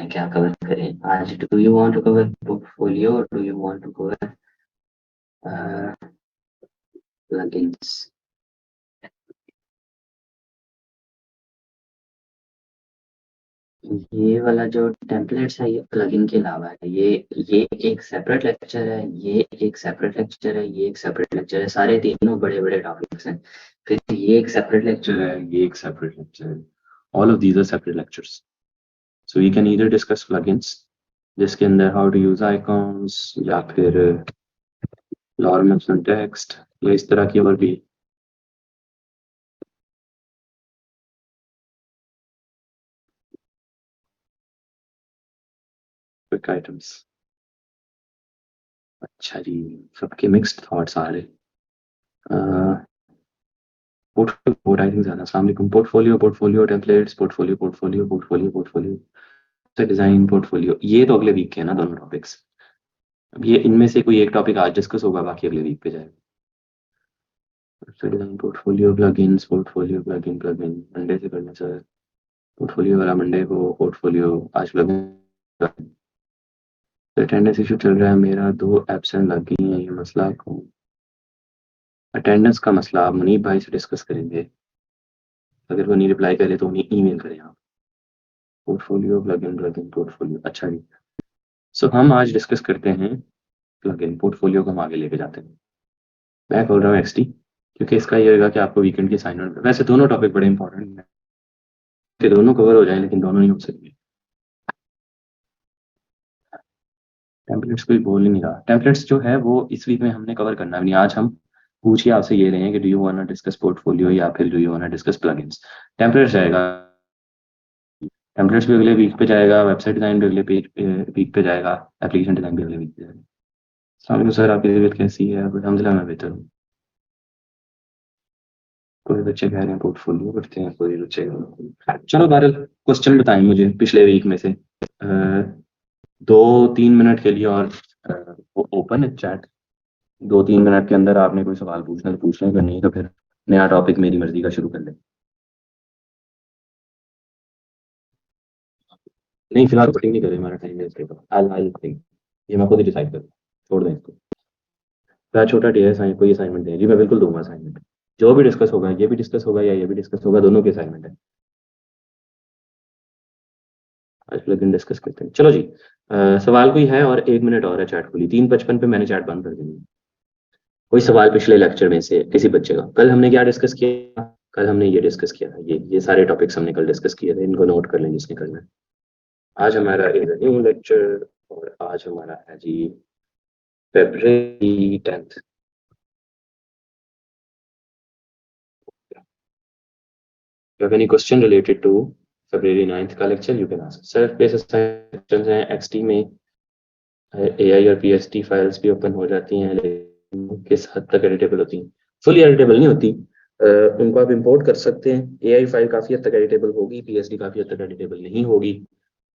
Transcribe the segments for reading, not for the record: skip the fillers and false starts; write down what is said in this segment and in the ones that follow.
हैं, क्या कवर करें आज? Do you want to cover portfolio, do you want to cover plugins? ये वाला जो टेम्पलेट्स है ये प्लगइन के अलावा है। ये एक सेपरेट लेक्चर है, ये एक सेपरेट लेक्चर है, ये एक सेपरेट लेक्चर है। सारे तीनों बड़े बड़े टॉपिक्स हैं। फिर ये एक सेपरेट लेक्चर है, ये एक सेपरेट लेक्चर है। All of these are separate lectures. So we can either discuss plugins जिसके अंदर हाउ टू यूज आइकॉन्स, या फिर लॉर्म टेक्स्ट, या इस तरह की और भी क्विक आइटम्स। अच्छा जी, सबके मिक्स्ड थॉट्स आ रहे। पोर्टफोलियो ज़्यादा। अस्सलाम वालेकुम। Portfolio, portfolio templates, portfolio portfolio portfolio portfolio से डिज़ाइन पोर्टफोलियो, ये तो अगले वीक के हैं ना दोनों टॉपिक्स। अब ये इनमें से कोई एक टॉपिक आज डिस्कस होगा, बाकी अगले वीक पे जाएगा। Design portfolio plugins, portfolio plugin plugin Monday से करना सर। पोर्टफोलियो वाला मंडे को, पोर्टफोलियो आज प्लगइन। अटेंडेंस इशू चल रहा है मेरा, 2 एब्सेंट लग गई हैं, ये मसला कौन? अटेंडेंस का मसला आप मुनीब भाई से डिस्कस करेंगे। अगर वो नहीं रिप्लाई करे तो उन्हें ईमेल करें आप। Portfolio plugin plugin portfolio. अच्छा जी, सो हम आज डिस्कस करते हैं प्लगइन। पोर्टफोलियो को हम आगे लेके जाते हैं। मैं खोल रहा हूँ एक्सटी, क्योंकि इसका ये होगा कि आपको वीकेंड की असाइनमेंट, वैसे दोनों टॉपिक बड़े इंपॉर्टेंट हैं कि दोनों कवर हो जाए, लेकिन दोनों नहीं हो सकते। टेम्पलेट्स कोई बोल ही नहीं रहा। टेम्पलेट्स जो है वो इस वीक में हमने कवर करना भी नहीं। आज हम पूछ ही आपसे ये रहे हैं कि do you want to discuss portfolio या फिर do you want to discuss plugins. Templates जाएगा, टेम्पलेट्स भी अगले वीक पे जाएगा, वेबसाइट डिजाइन भी अगले वीक पे जाएगा, एप्लीकेशन डिजाइन भी अगले वीक पे जाएगा। अस्सलाम वालेकुम सर, आपकी तबीयत कैसी है? अल्हम्दुलिल्लाह मैं बेहतर हूँ। कोई बच्चे कह रहे हैं पोर्टफोलियो करते हैं, कोई बच्चे चलो बहरहाल क्वेश्चन बताएं मुझे पिछले वीक में से। 2-3 मिनट के लिए और ओपन है चैट। 2-3 मिनट के अंदर आपने कोई सवाल पूछना है तो पूछ लें, अगर नहीं तो फिर नया टॉपिक मेरी मर्जी का शुरू कर लें। नहीं फिलहाल कटिंग नहीं करें, हमारा टाइम वेस्ट होगा। आई थिंक ये मैं खुद ही डिसाइड करूँ, छोड़ दें इसको। क्या छोटा डी है, कोई असाइनमेंट दें जी, मैं बिल्कुल दूंगा असाइनमेंट। जो भी डिस्कस होगा, ये भी डिस्कस होगा या ये भी डिस्कस होगा, दोनों के असाइनमेंट है। आज प्लगइन डिस्कस करते हैं, चलो जी। सवाल कोई है? और 1 मिनट और है चैट खुली। 3:55 पे मैंने चैट बंद कर दी। कोई सवाल पिछले लेक्चर में से किसी बच्चे का? कल हमने क्या डिस्कस किया? कल हमने ये डिस्कस किया था, ये सारे टॉपिक्स हमने कल डिस्कस किए थे, इनको नोट कर लें जिसने करना है। आज हमारा इज न्यू लेक्चर, और आज हमारा है जी February 10th। You have any question related to February 9th का lecture? You can ask. Self base assignments हैं एक्सटी में। एआई और पीएसटी फाइल्स भी ओपन हो जाती हैं, लेकिन किस हद तक एडिटेबल होती हैं? फुली एडिटेबल नहीं होती। उनको आप इंपोर्ट कर सकते हैं। एआई फाइल काफ़ी हद तक एडिटेबल होगी, पीएसडी काफ़ी हद तक एडिटेबल नहीं होगी।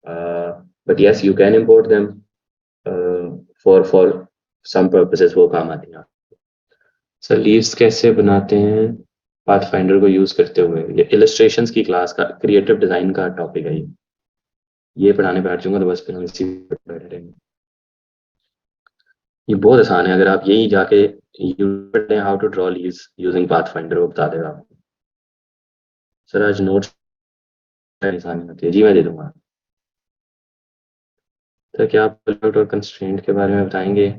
But yes you can import them for some purposes, वो काम आती हैं। सर लीव्स कैसे बनाते हैं पाथफाइंडर को यूज़ करते हुए? ये इलस्ट्रेशंस की क्लास का क्रिएटिव डिज़ाइन का टॉपिक है। ये पढ़ाने बैठ जाऊंगा तो बस फिर हम इसी पे बैठे रहेंगे। ये बहुत आसान है, अगर आप यही जाके YouTube how to draw leaves using pathfinder, वो बता देगा आपको। सर आज नोट्स आसानी होती है जी, मैं दे दूंगा। तो क्या आप प्रोडक्ट और कंस्ट्रेंट के बारे में बताएंगे?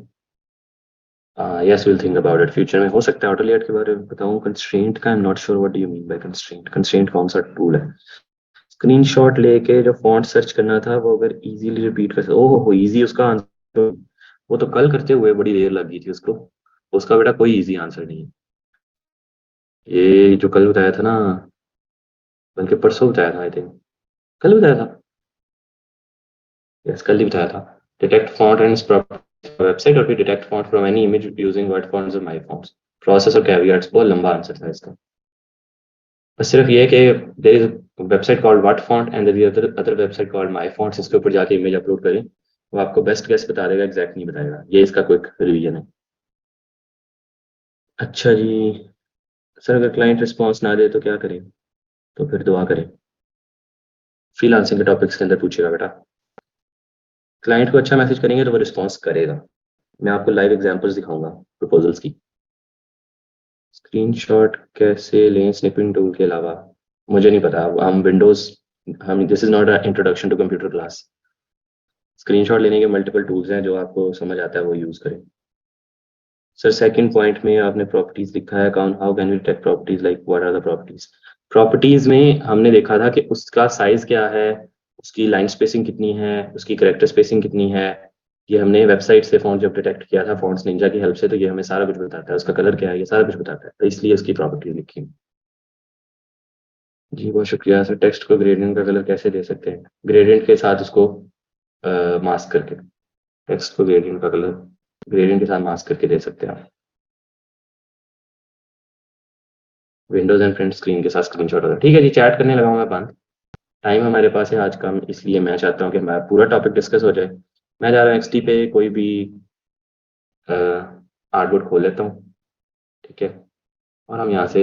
Yes will think about it. Future में हो सकता है ऑटोलिएट के बारे में बताऊं। कंस्ट्रेंट का I am not sure what do you mean by constraint. Constraint कौन सा टूल है? स्क्रीनशॉट लेके जो फॉन्ट सर्च करना था वो अगर इजीली रिपीट कर, ओह हो इजी उसका आंसर। वो तो कल करते हुए बड़ी देर लग गई थी उसको। उसका बेटा कोई इजी आंसर नहीं है। ये जो कल बताया था ना, बल्कि परसों बताया था आई थिंक, कल बताया था। यस कल ही बताया था। डिटेक्ट फॉन्ट एंड वेबसाइट, और फिर detect font from any image using word fonts और माय फॉन्ट्स। प्रोसेस और कैवियट्स, बहुत लंबा आंसर था इसका। बस सिर्फ ये कि there is website called what font and there is other website called my fonts. इसके ऊपर जाके इमेज अपलोड करें, वो आपको बेस्ट गेस बता देगा, एग्जैक्ट नहीं बताएगा। ये इसका क्विक रिवीजन है। अच्छा जी, सर अगर क्लाइंट रिस्पॉन्स ना दे तो क्या करें? तो फिर दुआ करें। फ्रीलांसिंग के टॉपिक्स के अंदर पूछेगा बेटा। क्लाइंट को अच्छा मैसेज करेंगे तो वो रिस्पॉन्स करेगा। मैं आपको लाइव एग्जांपल्स दिखाऊंगा प्रपोजल्स की। स्क्रीनशॉट कैसे लें स्निपिंग टूल के अलावा? मुझे नहीं पता, हम विंडोज, हम this is not a introduction to computer class. Screenshot लेने के मल्टीपल टूल्स हैं, जो आपको समझ आता है वो यूज करें। सर सेकंड पॉइंट में आपने प्रॉपर्टीज लिखा है, कौन how can we take properties, like what are the properties? Properties में हमने देखा था कि उसका साइज क्या है, उसकी लाइन स्पेसिंग कितनी है, उसकी करेक्टर स्पेसिंग कितनी है। ये हमने वेबसाइट से फॉन्ट जब डिटेक्ट किया था फॉन्ट्स निंजा की हेल्प से, तो ये हमें सारा कुछ बताता है, उसका कलर क्या है, ये सारा कुछ बताता है, तो इसलिए उसकी प्रॉपर्टीज लिखी। जी बहुत शुक्रिया सर। टेक्स्ट को ग्रेडियंट का कलर कैसे दे सकते हैं? ग्रेडियंट के साथ उसको मास्क करके। टेक्स्ट को ग्रेडियंट का कलर ग्रेडियंट के साथ मास्क करके दे सकते हैं आप। विंडोज एंड प्रिंट स्क्रीन के साथ स्क्रीनशॉट होता है। ठीक है जी, चैट करने लगा हूँ मैं बंद। टाइम हमारे पास है आज कम, इसलिए मैं चाहता हूँ कि हमारा पूरा टॉपिक डिस्कस हो जाए। मैं जा रहा हूँ एक्सटी पे कोई भी आर्टबोर्ड खोल लेता हूँ, ठीक है, और हम यहाँ से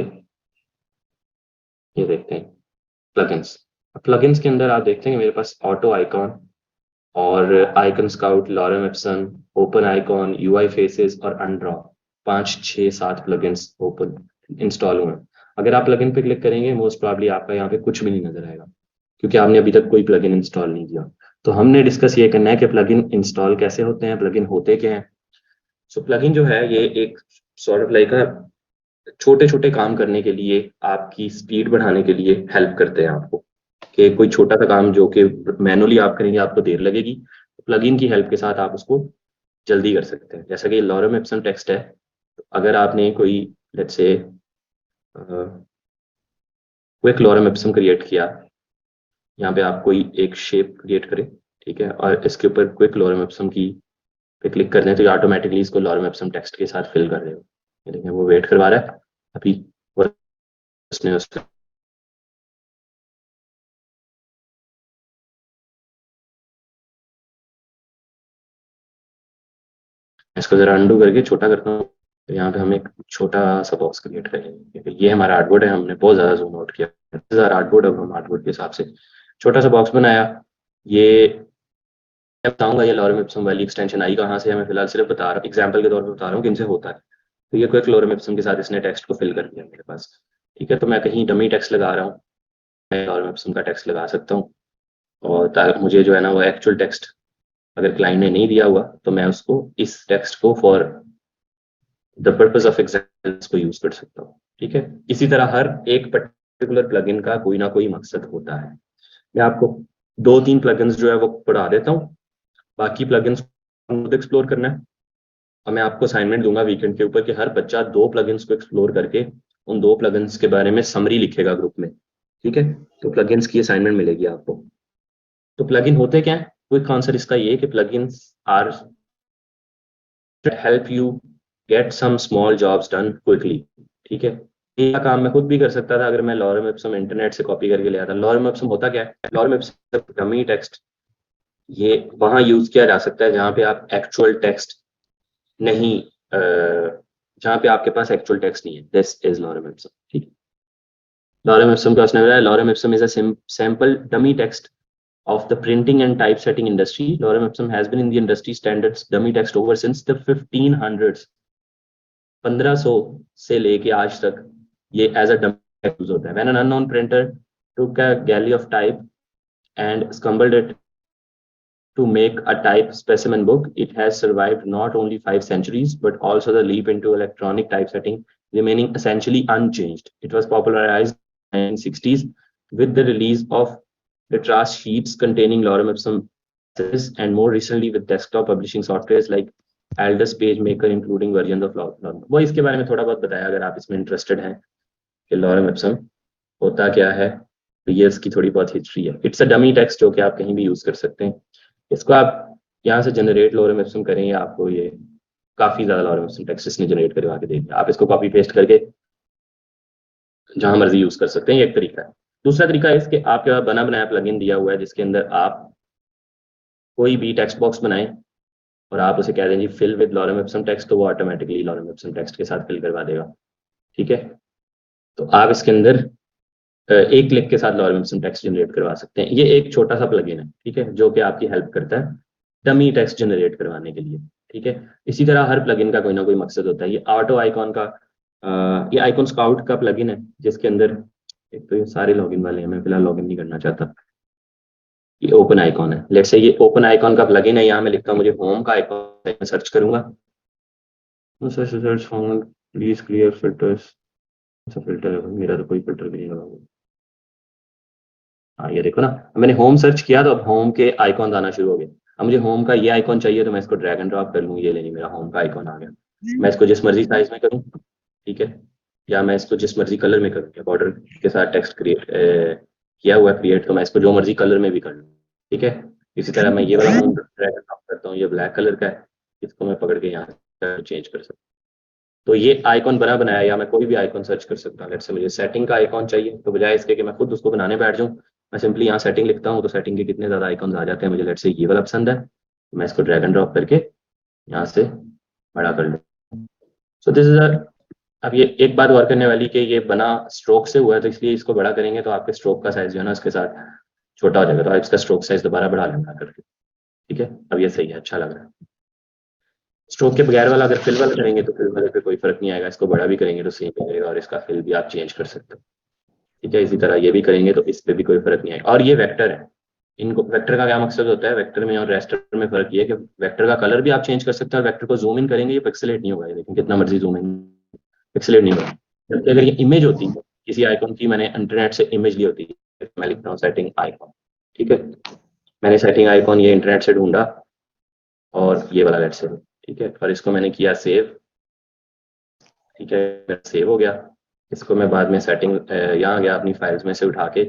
ये देखते हैं प्लगइन्स। प्लगइन्स के अंदर आप देखते हैं कि मेरे पास ऑटो आइकॉन और icon scout, lorem Epson, open icon, UI faces और अनड्रॉ, 5 6 7 प्लगइन्स ओपन इंस्टॉल हुए हैं। अगर आप प्लगइन पे क्लिक करेंगे मोस्ट प्रॉब्ली आपका यहाँ पे कुछ भी नहीं नजर आएगा, क्योंकि आपने अभी तक कोई प्लगइन इंस्टॉल नहीं किया। तो हमने डिस्कस ये करना है कि प्लगइन इंस्टॉल कैसे होते हैं, प्लगइन होते क्या हैं। सो प्लगइन जो है ये एक सॉर्ट ऑफ लाइक छोटे छोटे काम करने के लिए, आपकी स्पीड बढ़ाने के लिए हेल्प करते हैं आपको, कि कोई छोटा सा काम जो कि मैनुअली आप करेंगे आपको देर लगेगी, प्लगइन की हेल्प के साथ आप उसको जल्दी कर सकते हैं। जैसा कि लॉरम एप्सन टेक्स्ट है, तो अगर आपने कोई let's say quick lorem Epson create किया, यहाँ पे आप कोई एक शेप क्रिएट करें, ठीक है, और इसके ऊपर क्विक लॉरम एप्सन की पे क्लिक कर दें, तो ये ऑटोमेटिकली इसको लॉरम एप्सन टेक्स्ट के साथ फिल कर देगा। ये देखिए वो वेट करवा रहा है अभी, और उसने उसका इसको जरा अंडू करके छोटा करता हूँ। तो यहाँ पे हम एक छोटा सा बॉक्स क्रिएट करेंगे, क्योंकि ये हमारा आर्टबोर्ड है, हमने बहुत ज्यादा जूम आउट किया। 10,000 आर्टबोर्ड, अब हम आर्टबोर्ड के हिसाब से छोटा सा बॉक्स बनाया। ये मैं बताऊंगा ये लॉरम इप्सम वाली एक्सटेंशन आई कहाँ से है, मैं फिलहाल सिर्फ बता रहा हूँ, एग्जाम्पल के तौर पर बता रहा हूँ कि इनसे होता है। तो ये क्विक लॉरम इप्सम के साथ इसने टेक्स्ट को फिल कर दिया मेरे पास। ठीक है, तो मैं कहीं डमी टेक्स्ट लगा रहा हूँ, मैं लॉरम इप्सम का टेक्स्ट लगा सकता हूँ, और मुझे जो है ना वो एक्चुअल टेक्स्ट अगर क्लाइंट ने नहीं दिया हुआ, तो मैं उसको इस टेक्स्ट को for the purpose of examples को यूज कर सकता हूँ। ठीक है, इसी तरह हर एक पर्टिकुलर प्लगइन का कोई ना कोई मकसद होता है। मैं आपको 2 3 प्लगइन्स जो है वो पढ़ा देता हूँ, बाकी प्लगइन्स खुद एक्सप्लोर करना है। और मैं आपको असाइनमेंट दूंगा वीकेंड के ऊपर कि हर बच्चा 2 प्लगइन्स को एक्सप्लोर करके उन 2 प्लगइन्स के बारे में समरी लिखेगा ग्रुप में। ठीक है, तो प्लगइन्स की असाइनमेंट मिलेगी आपको। तो प्लगइन होते क्या है, क्विक आंसर इसका ये है कि plugins are help you get some small jobs done quickly. ठीक है, ये काम मैं खुद भी कर सकता था अगर मैं लॉरम एप्सम इंटरनेट से कॉपी करके ले आता। लॉरम एप्सम होता क्या है, लॉरम एप्सम डमी टेक्स्ट, ये वहां यूज किया जा सकता है जहां पे आप एक्चुअल टेक्स्ट नहीं, जहाँ पे आपके पास एक्चुअल टेक्स्ट नहीं है। This is lorem Epson. ठीक है, लॉरम इप्सम का उसने बताया, lorem Epson is a sample dummy text of the printing and typesetting industry. Lorem ipsum has been in the industry standards dummy text over since the 1500s. 1500 से लेके आज तक ये एज अ डमी यूज होता है। When an unknown printer took a galley of type and scrambled it to make a type specimen book, it has survived not only 5 centuries, but also the leap into electronic typesetting, remaining essentially unchanged. It was popularized in the 1960s with the release of Letras sheets containing lorem ipsum, and more recently with desktop publishing softwares like Aldus PageMaker, including versions of Lorem। वो इसके बारे में थोड़ा बहुत बताया अगर आप इसमें इंटरेस्टेड हैं कि लॉरम इप्सम होता क्या है, तो ये इसकी थोड़ी बहुत हिस्ट्री है। इट्स अ डमी टेक्स्ट जो कि आप कहीं भी यूज कर सकते हैं। इसको आप यहाँ से जनरेट लॉरम इप्सम करेंगे, आपको ये काफी ज्यादा लॉरम इप्सम टेक्स्ट इसने जनरेट करवा के देंगे। आप इसको कॉपी पेस्ट करके जहां मर्जी यूज कर सकते हैं, ये एक तरीका है। दूसरा तरीका है इसके आपके पास बना बनाया प्लगइन दिया हुआ है, जिसके अंदर आप कोई भी टेक्स्ट बॉक्स बनाएं और आप उसे कह दें जी fill with lorem ipsum text, तो वो ऑटोमेटिकली लॉरम इप्सम टेक्स्ट के साथ फिल करवा देगा। ठीक है, तो आप इसके अंदर एक क्लिक के साथ लॉरम इप्सम टेक्स्ट जनरेट करवा सकते हैं। ये एक छोटा सा प्लगइन है, ठीक है, जो कि आपकी हेल्प करता है डमी टेक्स्ट जनरेट करवाने के लिए। ठीक है, इसी तरह हर प्लगइन का कोई ना कोई मकसद होता है। ये ऑटो आइकॉन का ये आइकॉन स्काउट का प्लगइन है, जिसके अंदर एक तो ये सारे लॉगिन वाले हैं, मैं फिलहाल लॉगिन नहीं करना चाहता। ये ओपन आइकॉन है, लेट्स से ये ओपन आइकॉन का प्लगइन है। यहाँ मैं लिखता हूँ मुझे होम का आइकॉन, सर्च करूंगा, search found please clear filters. अच्छा फिल्टर है, मेरा तो कोई फिल्टर भी नहीं लगा हुआ। हाँ ये देखो ना, मैंने होम सर्च किया तो अब होम के आइकॉन आना शुरू हो गए। अब मुझे होम का ये आइकॉन चाहिए तो मैं इसको ड्रैग एंड ड्रॉप कर लूँ, ये लेनी मेरा होम का आइकॉन आ गया। मैं इसको जिस मर्जी साइज में करूँ, ठीक है, या मैं इसको जिस मर्जी कलर में करूँ, बॉर्डर के साथ टेक्स्ट क्रिएट किया हुआ क्रिएट, तो मैं इसको जो मर्जी कलर में भी कर लूँ। ठीक है, इसी तरह मैं ये वाला होम ड्रैग एंड ड्रॉप करता हूँ, ये ब्लैक कलर का है, इसको मैं पकड़ के यहाँ चेंज कर सकता हूँ। तो ये आइकॉन बना बनाया, या मैं कोई भी आइकॉन सर्च कर सकता हूँ। लेट्स से मुझे सेटिंग का आइकॉन चाहिए, तो बजाय इसके कि मैं खुद उसको बनाने बैठ जाऊँ, मैं सिंपली यहाँ सेटिंग लिखता हूँ, तो सेटिंग के कितने ज़्यादा आइकॉन्स आ जाते हैं। मुझे लेट्स से ये वाला पसंद है, मैं इसको ड्रैग एंड ड्रॉप करके यहाँ से बड़ा कर लूँ। सो दिस इज अब ये एक बात और करने वाली कि ये बना स्ट्रोक से हुआ है, तो इसलिए इसको बड़ा करेंगे तो आपके स्ट्रोक का साइज जो है ना उसके साथ छोटा हो जाएगा, तो आप इसका स्ट्रोक साइज दोबारा बढ़ा लेना करके। ठीक है, अब ये सही है, अच्छा लग रहा है। स्ट्रोक के बगैर वाला अगर फिल वाला करेंगे तो फिल वाले पे कोई फर्क नहीं आएगा, इसको बड़ा भी करेंगे तो सेम ही रहेगा, और इसका फिल भी आप चेंज कर सकते हो। ठीक है, इसी तरह ये भी करेंगे तो इस पे भी कोई फर्क नहीं आएगा। और ये वेक्टर है, इनको वेक्टर का क्या मकसद होता है, वेक्टर में और रेस्टर में फर्क ये है कि वेक्टर का कलर भी आप चेंज कर सकते हैं, और वेक्टर को जूम इन करेंगे ये पिक्सेलेट नहीं होगा, लेकिन कितना मर्जी जूम इन पिक्सेलेट नहीं होगा। जबकि अगर ये इमेज होती है किसी आइकॉन की, मैंने इंटरनेट से इमेज ली होती है, मैं लिखता हूँ सेटिंग आइकॉन। ठीक है, मैंने सेटिंग आइकॉन ये इंटरनेट से ढूंढा, और ये वाला लेट से, ठीक है, और इसको मैंने किया सेव। ठीक है, सेव हो गया। इसको मैं बाद में सेटिंग यहाँ गया अपनी फाइल्स में से उठा के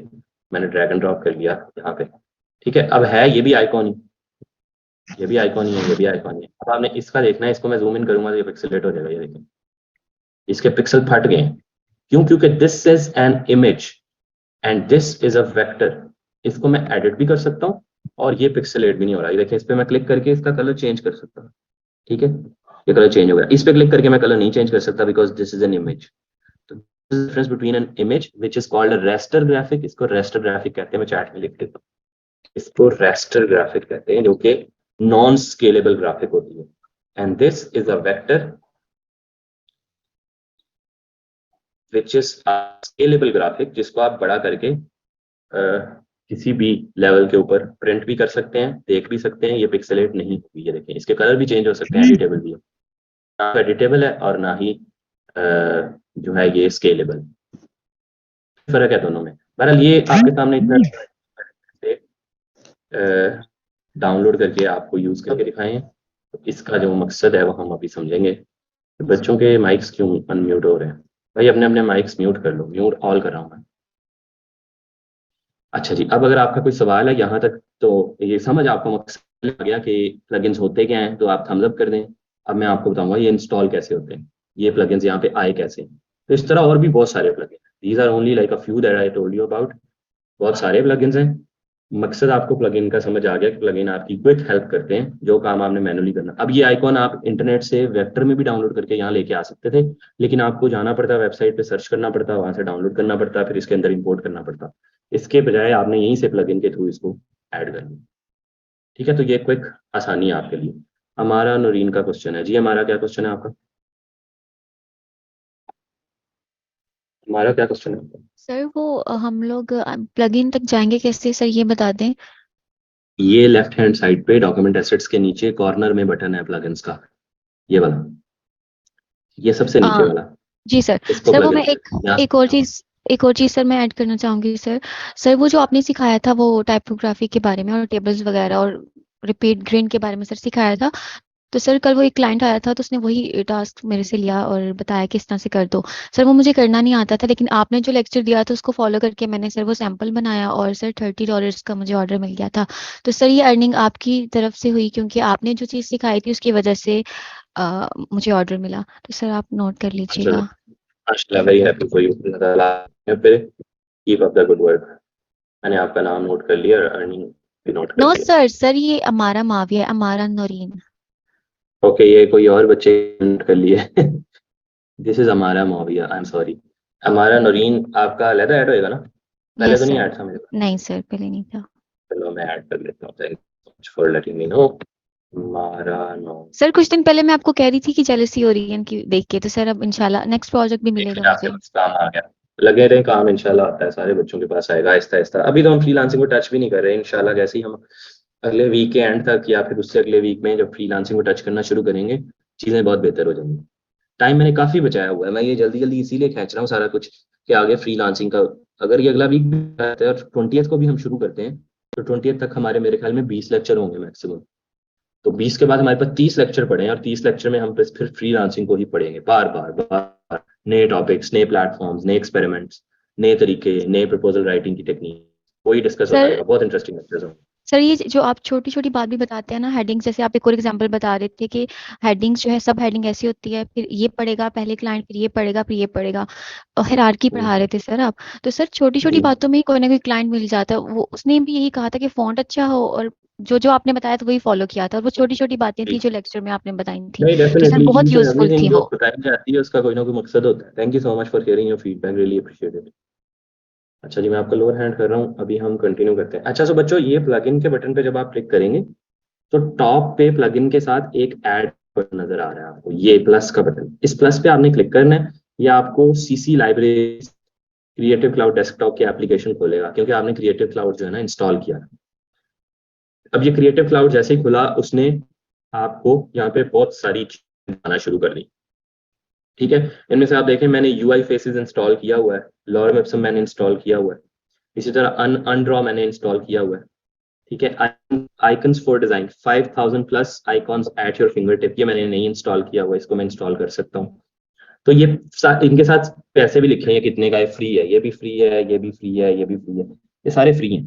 मैंने ड्रैग एंड ड्रॉप कर लिया यहाँ पे। ठीक है, अब है ये भी आइकॉन ही, ये भी आइकॉन ही है, ये भी आइकॉन ही है। अब आपने इसका देखना है, इसको मैं जूम इन करूंगा तो ये पिक्सेलेट हो जाएगा, ये देखिए इसके पिक्सल फट गए हैं। क्यों? क्योंकि this is an image and this is a vector. इसको मैं एडिट भी कर सकता हूँ और ये पिक्सेलेट भी नहीं हो रहा है। देखिए इस पे मैं क्लिक करके इसका कलर चेंज कर सकता हूँ। ठीक है, ये कलर चेंज हो गया। इस पे क्लिक करके मैं कलर नहीं चेंज कर सकता because this is an image. तो difference between an image which is called a raster graphic, इसको रेस्टर ग्राफिक कहते हैं, मैं चैट में लिख देता हूँ। इसको रेस्टर ग्राफिक कहते हैं, जो कि नॉन स्केलेबल ग्राफिक होती है। And this is a vector which is scalable graphic, जिसको आप बड़ा करके किसी भी लेवल के ऊपर प्रिंट भी कर सकते हैं, देख भी सकते हैं। ये पिक्सेलेट नहीं होगी, ये देखें इसके कलर भी चेंज हो सकते हैं, एडिटेबल भी है। ना एडिटेबल है और ना ही जो है ये स्केलेबल, फर्क है दोनों में। बहरहाल ये आपके सामने इतना डाउनलोड करके आपको यूज करके दिखाएं हैं। तो इसका जो मकसद है वो हम अभी समझेंगे। तो बच्चों के माइक्स क्यों अनम्यूट हो रहे हैं? भाई अपने अपने माइक्स म्यूट कर लो, म्यूट ऑल कर रहा हूँ मैं। अच्छा जी, अब अगर आपका कोई सवाल है यहाँ तक, तो ये समझ आपको मकसद आ गया कि प्लगइन्स होते क्या हैं, तो आप थम्स अप कर दें। अब मैं आपको बताऊंगा ये इंस्टॉल कैसे होते हैं, ये प्लगइन्स यहाँ पे आए कैसे। तो इस तरह और भी बहुत सारे plugin, these are only like a few that I told you about. बहुत सारे प्लगइन्स हैं। मकसद आपको प्लगइन का समझ आ गया कि प्लगइन आपकी क्विक हेल्प करते हैं, जो काम आपने मैनुअली करना। अब ये आइकॉन आप इंटरनेट से वेक्टर में भी डाउनलोड करके यहाँ लेके आ सकते थे, लेकिन आपको जाना पड़ता, वेबसाइट पे सर्च करना पड़ता, वहां से डाउनलोड करना पड़ता, फिर इसके अंदर इंपोर्ट करना पड़ता। इसके बजाय आपने यहीं से प्लगइन के थ्रू इसको ऐड कर लिया। ठीक है, तो ये क्विक आसानी है आपके लिए। हमारा नूरीन का क्वेश्चन है जी, हमारा क्या क्वेश्चन है आपका? हमारा क्या क्वेश्चन है आपका? सर वो हम लोग प्लगइन तक जाएंगे कैसे सर, ये बता दें। ये लेफ्ट हैंड साइड पे डॉक्यूमेंट एसेट्स के नीचे कॉर्नर में बटन है प्लगइन्स का, ये वाला, ये सबसे नीचे आ, वाला, जी सर। इसको सर वो मैं प्लगइन्स यहाँ। एक और चीज सर मैं ऐड करना चाहूंगी सर। सर वो जो आपने सिखाया था वो टाइपोग्राफी के बारे में और टेबल्स वगैरह और रिपीट ग्रेन के बारे में सर सिखाया था। तो सर कल वो एक क्लाइंट आया था तो उसने वही टास्क मेरे से लिया और बताया कि इस तरह से कर दो। सर वो मुझे करना नहीं आता था, लेकिन आपने जो लेक्चर दिया था उसको फॉलो करके मैंने सर वो सैंपल बनाया और सर $30 का मुझे ऑर्डर मिल गया था। तो सर ये अर्निंग आपकी तरफ से हुई क्योंकि आपने जो चीज़ सिखाई थी उसकी वजह से मुझे ऑर्डर मिला। तो सर आप नोट कर लीजिएगा। माशाल्लाह, वेरी हैप्पी फॉर यू। अल्लाह ताला पे keep up the good work. मैंने आपका नाम नोट कर लिया और अर्निंग भी नोट कर नो लिया। सर, सर ये अमारा माविया है, अमारा नौरीन। ओके, ये कोई और बच्चे नोट कर लिए। दिस इज हमारा मोविया, आई एम सॉरी। हमारा नौरीन आपका अलग ऐड होएगा ना? पहले यस तो नहीं सर। ऐड था मेरे पास। नहीं सर, पहले नहीं था। चलो मैं ऐड कर लेता हूँ, thank you for letting me know. 12 9 sir कुछ दिन पहले मैं आपको कह रही थी कि जेलसी हो रही है इनकी देख के, तो सर अब इंशाल्लाह नेक्स्ट प्रोजेक्ट भी मिलेगा आपके मुझे। पास काम आ गया, लगे रहे, काम इंशाल्लाह आता है, सारे बच्चों के पास आएगा आहिस्ता आहिस्ता। अभी तो हम फ्रीलांसिंग को टच भी नहीं कर रहे, इंशाल्लाह जैसे ही हम अगले वीक के एंड तक या फिर उससे अगले वीक में जब फ्रीलांसिंग को टच करना शुरू करेंगे, चीजें बहुत बेहतर हो जाएंगी। टाइम मैंने काफी बचाया हुआ है, मैं ये जल्दी जल्दी इसीलिए खींच रहा हूँ सारा कुछ कि आगे फ्रीलांसिंग का, अगर ये अगला वीक भी आता है और 20th को भी हम शुरू करते हैं, तो 20th तक हमारे मेरे ख्याल में 20 लेक्चर होंगे मैक्सिमम। तो 20 के बाद हमारे पास 30 लेक्चर पड़े हैं, और 30 लेक्चर में हम बस फिर फ्रीलांसिंग को ही पढ़ेंगे बार बार बार बार, नए टॉपिक्स, नए प्लेटफॉर्म्स, नए एक्सपेरिमेंट्स, नए तरीके, नए प्रपोजल राइटिंग की टेक्निक, वही डिस्कस होता सर रहेगा। बहुत इंटरेस्टिंग लेक्चर्स होंगे। सर ये जो आप छोटी छोटी बात भी बताते हैं ना, हेडिंग्स, जैसे आप एक और एग्जांपल बता रहे थे कि हेडिंग्स जो है, सब हेडिंग ऐसी होती है, फिर ये पढ़ेगा पहले क्लाइंट, फिर ये पढ़ेगा, फिर ये पढ़ेगा, हायरार्की पढ़ा हम्म, रहे थे सर आप। तो सर छोटी छोटी जी बातों में ही कोई ना कोई क्लाइंट मिल जाता है, वो उसने भी यही कहा था कि फॉन्ट अच्छा हो, और जो जो आपने बताया था वही फॉलो किया था, और वो छोटी छोटी बातें थी जी। जो लेक्चर में आपने बताई थी, नहीं, तो सर डेफिनेटली बहुत ईच एंड यूजफुल एवरीथिंग थी जो वो। बताई जाती है उसका कोई ना कोई मकसद होता है। Thank you so much for sharing your feedback, really appreciate it. अच्छा जी, मैं आपका लोअर हैंड कर रहा हूँ, अभी हम कंटिन्यू करते हैं। अच्छा, सो बच्चों, ये प्लगइन के बटन पे जब आप क्लिक करेंगे, तो टॉप पे प्लगइन के साथ एक ऐड बटन नजर आ रहा है आपको, ये प्लस का बटन। इस प्लस पे आपने क्लिक करना है, ये आपको CC library creative cloud desktop की एप्लीकेशन खोलेगा, क्योंकि आपने क्रिएटिव क्लाउड जो है ना इंस्टॉल किया है। अब ये क्रिएटिव क्लाउड जैसे ही खुला, उसने आपको यहाँ पे बहुत सारी चीजें दिखाना शुरू कर दी। ठीक है, इनमें से आप देखें, मैंने यूआई फेसेस इंस्टॉल किया हुआ है, लॉरम एप्सम मैंने इंस्टॉल किया हुआ है, इसी तरह अनड्रॉ मैंने इंस्टॉल किया हुआ है। ठीक है, icons for design 5000 plus icons at your finger tip, ये मैंने नहीं इंस्टॉल किया हुआ, इसको मैं इंस्टॉल कर सकता हूँ। तो ये इनके साथ पैसे भी लिखे हैं कितने का है, फ्री है, ये भी फ्री है, ये भी फ्री है, ये भी फ्री है, ये सारे फ्री हैं।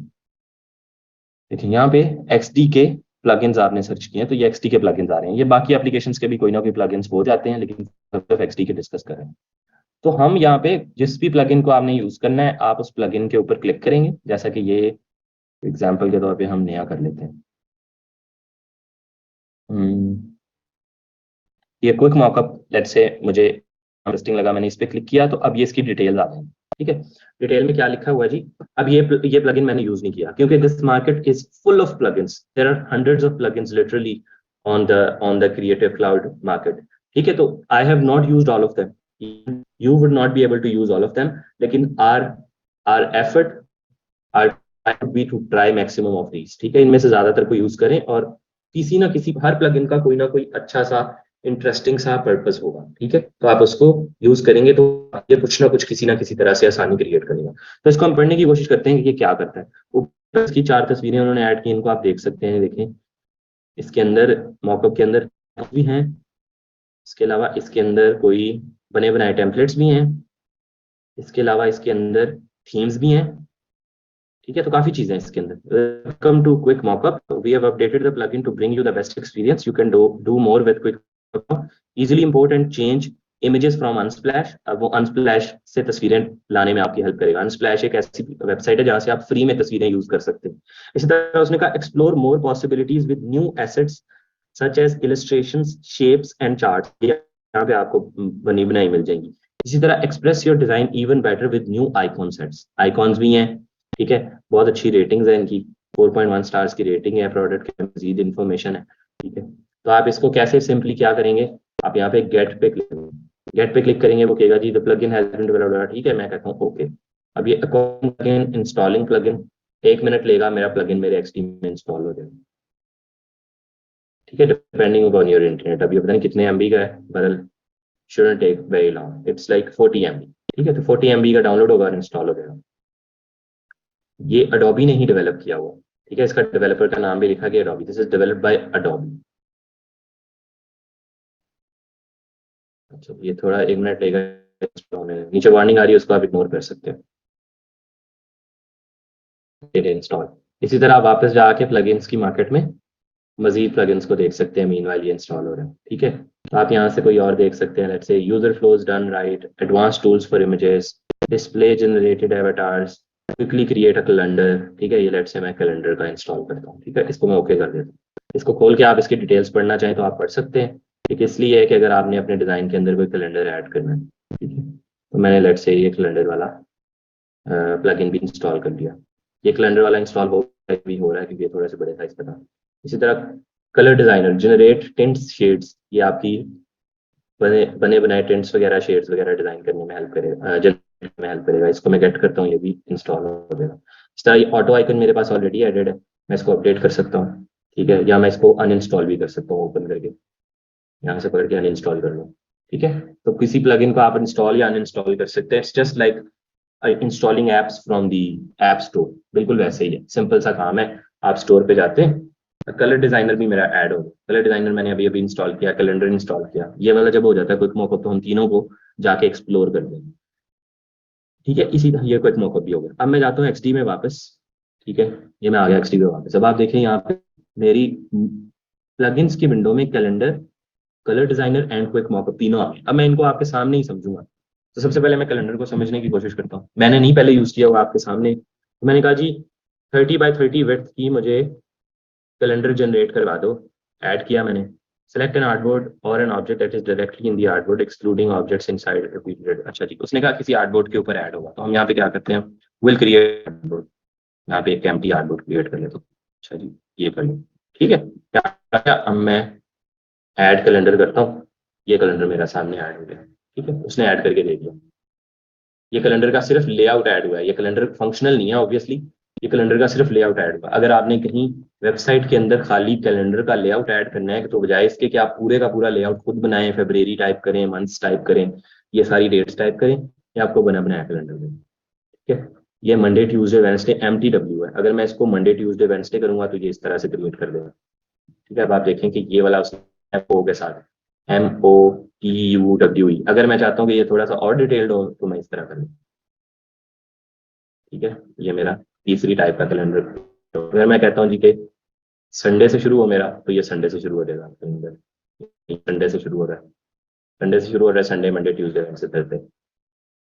देखिए यहाँ पे एक्सडी के प्लगइन्स आपने सर्च किए हैं, तो ये एक्सडी के प्लगइन्स आ रहे हैं। ये बाकी एप्लीकेशंस के भी कोई ना कोई प्लगइन्स हो जाते हैं, लेकिन सिर्फ एक्सडी के डिस्कस कर रहे हैं। तो हम यहाँ पे जिस भी प्लगइन को आपने यूज करना है, आप उस प्लगइन के ऊपर क्लिक करेंगे, जैसा कि ये एग्जाम्पल के तौर पे हम नया कर लेते हैं। हम्म, ये क्विक मॉकअप, लेट्स से मुझे इंटरेस्टिंग लगा, मैंने इस पे क्लिक किया, तो अब ये इसकी डिटेल्स आ गई। ठीक है, डिटेल में क्या लिखा हुआ है जी। अब ये प्लगइन मैंने यूज नहीं किया, क्योंकि this market is full of plugins, there are hundreds of plugins literally on the creative cloud market. ठीक है, तो I have not used all of them, you would not be able to use all of them, लेकिन our our effort are be to try maximum of these. ठीक है, इनमें से ज्यादातर को यूज करें, और किसी ना किसी, हर प्लगइन का कोई ना कोई अच्छा सा इंटरेस्टिंग सा पर्पस होगा। ठीक है, तो आप उसको यूज करेंगे तो ये कुछ ना कुछ किसी ना किसी तरह से आसानी क्रिएट करेगा। तो इसको हम पढ़ने की कोशिश करते हैं कि ये क्या करता है। ऊपर इसकी 4 तस्वीरें उन्होंने ऐड की, इनको आप देख सकते हैं, देखें इसके अंदर, मॉकअप के अंदर भी हैं, इसके अलावा इसके अंदर कोई बने बनाए टेम्पलेट्स भी हैं, इसके अलावा इसके अंदर थीम्स भी हैं। ठीक है, तो काफी चीजें हैं इसके अंदर। Welcome to Quick Mockup, we have updated the plugin to bring you the best experience, you can do more with Quick Mockup, easily import and change images from Unsplash. अब वो अनस्प्लैश से तस्वीरें लाने में आपकी हेल्प करेगा। Unsplash एक ऐसी वेबसाइट है जहां से आप फ्री में तस्वीरें यूज कर सकते हैं। इसी तरह उसने कहा, explore more possibilities with new assets such as illustrations, shapes and charts, यहाँ पे आपको बनी बनाई मिल जाएंगी। इसी तरह express your design even better with new icon sets, icons भी हैं। ठीक है, बहुत अच्छी रेटिंग्स है इनकी, 4.1 स्टार्स की रेटिंग है, प्रोडक्ट के मजीद इन्फॉर्मेशन है। ठीक है, तो आप इसको कैसे सिंपली क्या करेंगे, आप यहाँ पे गेट पे क्लिक करेंगे, गेट पे क्लिक करेंगे, वो कहेगा जी the plugin has been developed. ठीक है, मैं कहता हूँ ओके। अब ये account plugin installing plugin, 1 minute लेगा, मेरा प्लगइन मेरे एक्सटी में इंस्टॉल हो जाएगा। ठीक है, डिपेंडिंग अपॉन योर इंटरनेट। अभी पता नहीं कितने एमबी का है, बदल shouldn't take very long, it's like 40 MB। ठीक है, तो 40 MB का डाउनलोड होगा और इंस्टॉल हो जाएगा। ये अडोबी ने ही डेवलप किया हुआ। ठीक है, इसका डेवलपर का नाम भी लिखा गया Adobe, this is developed by Adobe. अच्छा, ये थोड़ा 1 मिनट लेगा install होने में। नीचे वार्निंग आ रही है, उसको आप इग्नोर कर सकते हो, इंस्टॉल। इसी तरह आप वापस जाके प्लगइन्स की मार्केट में मजीद प्लगइन्स को देख सकते हैं, मीनवाइल ये इंस्टॉल हो रहे हैं। ठीक है, तो आप यहाँ से कोई और देख सकते हैं, let's say user flows done right, advance tools for images, display generated avatars, quickly create a calendar. ठीक है, ये लेट्स से मैं कैलेंडर का इंस्टॉल करता हूँ। ठीक है, इसको मैं ओके कर देता हूँ। इसको खोल के आप इसकी डिटेल्स पढ़ना चाहें तो आप पढ़ सकते हैं। ठीक है, इसलिए है कि अगर आपने अपने डिजाइन के अंदर कोई कैलेंडर ऐड करना है, ठीक है, तो मैंने लेट्स से ये कैलेंडर वाला प्लगइन भी इंस्टॉल कर लिया। ये कैलेंडर वाला इंस्टॉल भी हो रहा है, क्योंकि ये थोड़े से बड़े साइज का था। इसी तरह colour designer, generate tints shades, ये आपकी बने बने बनाए टिंट्स वगैरह शेड्स वगैरह डिजाइन करने में हेल्प करेगा, जनरेट में हेल्प करेगा। इसको मैं गेट करता हूँ, ये भी इंस्टॉल हो जाएगा। इसका ऑटो आइकन मेरे पास ऑलरेडी एडेड है, मैं इसको अपडेट कर सकता हूँ, ठीक है, या मैं इसको अनइंस्टॉल भी कर सकता हूँ ओपन करके, यहाँ से पकड़ के अनइंस्टॉल कर लो, ठीक है। तो किसी प्लगइन को आप इंस्टॉल या अनइंस्टॉल कर सकते हैं, it's just like installing apps from the app store, बिल्कुल वैसे ही है, सिंपल सा काम है। आप स्टोर पे जाते हैं, कलर डिजाइनर भी मेरा ऐड हो गया, कलर डिजाइनर मैंने अभी अभी इंस्टॉल किया, कैलेंडर इंस्टॉल किया, ये वाला जब हो जाता है क्विक मॉकअप तो हम तीनों को जाके एक्सप्लोर कर देंगे, ठीक है। इसी तरह ये क्विक मॉकअप भी हो गया। अब मैं जाता हूँ एक्सडी में वापस, ठीक है, ये मैं आ गया एक्सडी में वापस। अब आप देखें यहाँ पे मेरी प्लगइन्स की विंडो में calendar, colour designer and quick mock-up तीनों आ गए। अब मैं इनको आपके सामने ही समझूंगा। तो सबसे पहले मैं कैलेंडर को समझने की कोशिश करता हूँ, मैंने नहीं पहले यूज किया हुआ आपके सामने, तो मैंने कहा जी 30 by 30 विड्थ की मुझे कैलेंडर जनरेट करवा दो, ऐड किया मैंने। सेलेक्ट एन आर्टबोर्ड और an object that is directly in the artboard excluding objects inside repeated. अच्छा जी, उसने कहा किसी आर्टबोर्ड के ऊपर ऐड होगा, तो हम यहाँ पे क्या करते हैं, विल क्रिएट आर्टबोर्ड, यहाँ पे एक एम्प्टी आर्टबोर्ड क्रिएट कर लेते हैं। अच्छा जी, ये कर लो, ठीक है। क्या अब मैं ऐड कैलेंडर करता हूँ, ये कैलेंडर मेरा सामने ऐड हो गया, ठीक है, उसने ऐड करके दे दिया। ये कैलेंडर का सिर्फ लेआउट ऐड हुआ है, ये कैलेंडर फंक्शनल नहीं है ऑब्वियसली, ये कैलेंडर का सिर्फ लेआउट ऐड हुआ। अगर आपने कहीं वेबसाइट के अंदर खाली कैलेंडर का लेआउट ऐड करना है तो बजाय इसके कि आप पूरे का पूरा लेआउट खुद बनाएं, फेब्रुअरी टाइप करें, मंथ्स टाइप करें, ये सारी डेट्स टाइप करें, ये आपको बना बनाया कैलेंडर में, ठीक है। ये मंडे ट्यूसडे वेडनेसडे MTW है, अगर मैं इसको मंडे ट्यूसडे वेडनेसडे करूंगा तो ये इस तरह से क्रिएट कर देगा, ठीक है। अब आप देखें कि ये वाला उसने ओ के साथ MOTUWE, अगर मैं चाहता हूँ कि ये थोड़ा सा और डिटेल्ड हो तो मैं इस तरह करूँ, ठीक है। ये मेरा तीसरी टाइप का कैलेंडर। तो अगर मैं कहता हूँ जी कि संडे से शुरू हो मेरा, तो ये संडे से शुरू हो जाएगा कैलेंडर, संडे से शुरू हो रहा है, संडे से शुरू हो रहा है, Sunday Monday Tuesday Wednesday Thursday.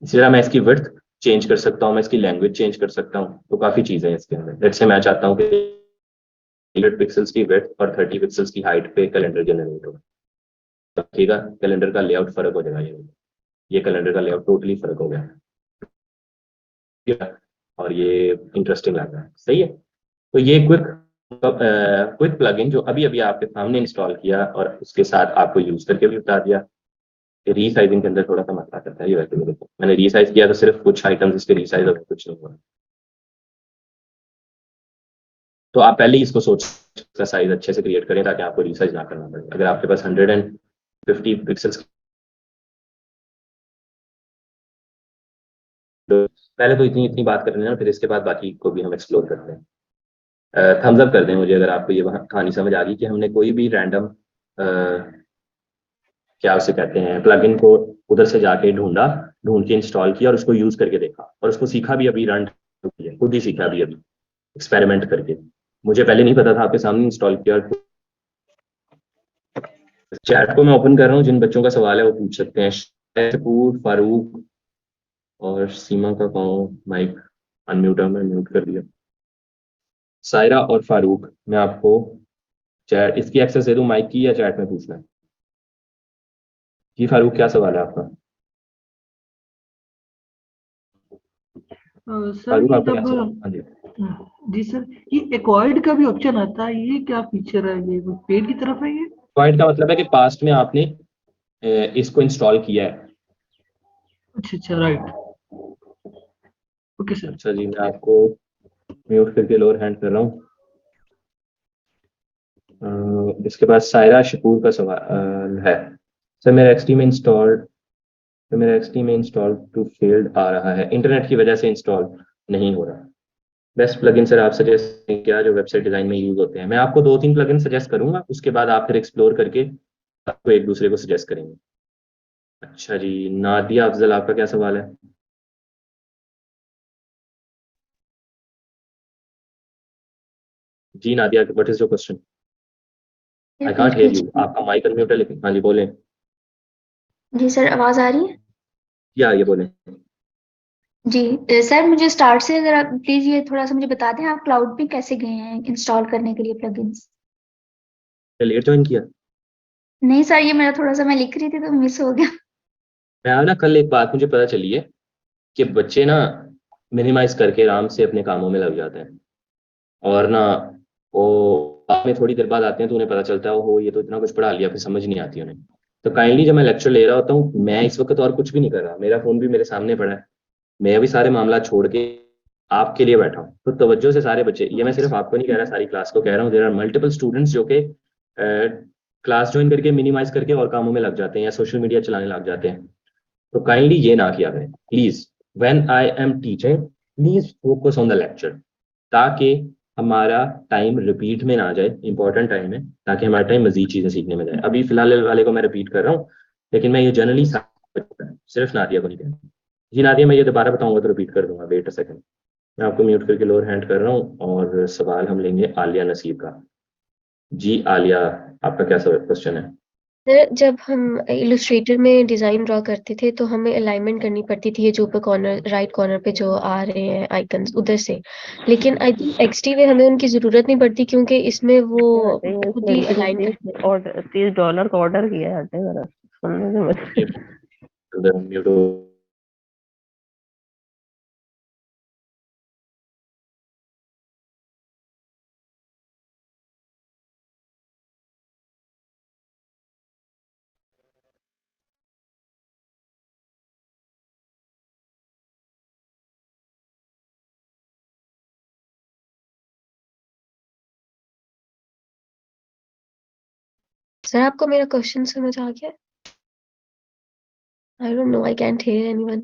इसी तरह मैं इसकी विड्थ चेंज कर सकता हूँ, मैं इसकी लैंग्वेज चेंज कर सकता हूँ, तो काफी चीजें हैं इसके अंदर। लेट्स से मैं चाहता हूँ कि 100 पिक्सल्स की विड्थ और 30 पिक्सल्स की हाइट पे कैलेंडर जनरेट हो, रखिएगा कैलेंडर का लेआउट फर्क हो जाएगा, ये कैलेंडर का लेआउट टोटली फर्क हो गया, और ये इंटरेस्टिंग लग रहा है, सही है। तो ये क्विक प्लगइन जो अभी अभी आपके सामने इंस्टॉल किया और उसके साथ आपको यूज करके भी बता दिया, रीसाइजिंग के अंदर थोड़ा सा मसला करता है, ये वैसे मेरे को मैंने रीसाइज किया तो सिर्फ कुछ आइटम्स इसके रीसाइज हो गए, कुछ नहीं हुआ। तो आप पहले ही इसको सोच का साइज अच्छे से क्रिएट करें ताकि आपको रीसाइज ना करना पड़े। अगर आपके पास 150 पिक्सल्स, पहले तो इतनी इतनी बात कर लेना, फिर इसके बाद बाकी को भी हम एक्सप्लोर करते हैं। थम्स अप कर दें मुझे अगर आपको ये कहानी समझ आ गई कि हमने कोई भी रैंडम क्या उसे कहते हैं प्लगइन को उधर से जाके ढूंढा, ढूंढ के इंस्टॉल किया और उसको यूज करके देखा और उसको सीखा भी, अभी रन खुद ही सीखा भी अभी एक्सपेरिमेंट करके। मुझे पहले नहीं पता था, आपके सामने इंस्टॉल किया। चैट को मैं ओपन कर रहा हूँ, जिन बच्चों का सवाल है वो पूछ सकते हैं। शकूर, फारूक और सीमा का पाऊँ माइक अनम्यूट है, मैं म्यूट कर दिया। सायरा और फारूक, मैं आपको चैट इसकी एक्सेस दे दूँ माइक की, या चैट में पूछना है? जी फारूक, क्या सवाल है आपका? सर फारूक ये आपका क्या जब सवाल है? हाँ जी। जी सर, ये एक्वायर्ड का भी ऑप्शन आता है, ये क्या फीचर है? ये पेड की तरफ है ये? पॉइंट का मतलब है कि पास्ट में आपने इसको इंस्टॉल किया है। अच्छा अच्छा, राइट, ओके सर। अच्छा जी, मैं आपको म्यूट करके लोअर हैंड कर रहा हूँ। इसके बाद सायरा शकूर का सवाल है, सर मेरा एक्सटी में इंस्टॉल, तो मेरा एक्सटी में इंस्टॉल टू फेल्ड आ रहा है, इंटरनेट की वजह से इंस्टॉल नहीं हो रहा। बेस्ट प्लगइन सर आप सजेस्ट क्या जो वेबसाइट डिजाइन में यूज होते हैं? मैं आपको 2-3 प्लगइन सजेस्ट करूंगा, उसके बाद आप फिर एक्सप्लोर करके आपको एक दूसरे को सजेस्ट करेंगे। अच्छा जी, नादिया अफजल आपका क्या सवाल है? जी Nadia, what is your question? I can't repeat hear you, कीजिए। आपका माइक अनम्यूट है लेकिन। हाँ जी बोलें। जी सर, आवाज आ रही है? क्या ये बोलें। जी सर, मुझे स्टार्ट से अगर आप प्लीज ये थोड़ा सा मुझे बता दें, आप क्लाउड पे कैसे गए हैं इंस्टॉल करने के लिए प्लगइन्स? क्या लेट ज्वाइन किया? नहीं सर, ये मेरा थोड़ा सा मैं लिख रही थी तो मिस हो गया। मैं ना कल एक बात मुझे पता चली है कि बच्चे ना मिनिमाइज करके आराम से अपने कामों में लग जाते हैं, और ना वो बाद में थोड़ी देर बाद आते हैं तो उन्हें पता चलता है हो ये तो इतना कुछ पढ़ा लिया, फिर समझ नहीं आती उन्हें। तो काइंडली जब मैं लेक्चर ले रहा होता हूँ, मैं इस वक्त और कुछ भी नहीं कर रहा, मेरा फोन भी मेरे सामने पड़ा है, मैं भी सारे मामला छोड़ के आपके लिए बैठा हूँ। तो तवज्जो से सारे बच्चे, ये मैं सिर्फ आपको नहीं कह रहा, सारी क्लास को कह रहा हूँ, देयर आर मल्टीपल स्टूडेंट्स जो कि क्लास ज्वाइन करके मिनिमाइज करके और कामों में लग जाते हैं या सोशल मीडिया चलाने लग जाते हैं। तो काइंडली ये ना किया करें please. When I am teaching, please focus on the lecture, ताकि हमारा टाइम रिपीट में ना जाए, इंपॉर्टेंट टाइम है, ताकि हमारा टाइम मजीद चीजें सीखने में जाए। अभी फिलहाल वाले को मैं रिपीट कर रहा हूँ, लेकिन मैं ये जनरली सिर्फ नादिया को नहीं कहता। जी नादिया, मैं ये दोबारा बताऊंगा तो रिपीट कर दूंगा, वेट अ सेकंड। मैं आपको म्यूट करके लोअर हैंड कर रहा हूँ और सवाल हम लेंगे आलिया नसीब का। जी आलिया, आपका क्या क्वेश्चन है? सर जब हम इलस्ट्रेटर में डिज़ाइन ड्रॉ करते थे तो हमें अलाइनमेंट करनी पड़ती थी, ये जो ऊपर कॉर्नर राइट कॉर्नर पे जो आ रहे हैं आइकन्स उधर से। लेकिन आई थिंक एक्सटी में हमें उनकी ज़रूरत नहीं पड़ती क्योंकि इसमें वो खुद ही अलाइन और $30 का ऑर्डर किया है जरा सुनने से म्यूट हो। सर आपको मेरा क्वेश्चन समझ आ गया? I don't know, I can't here anyone.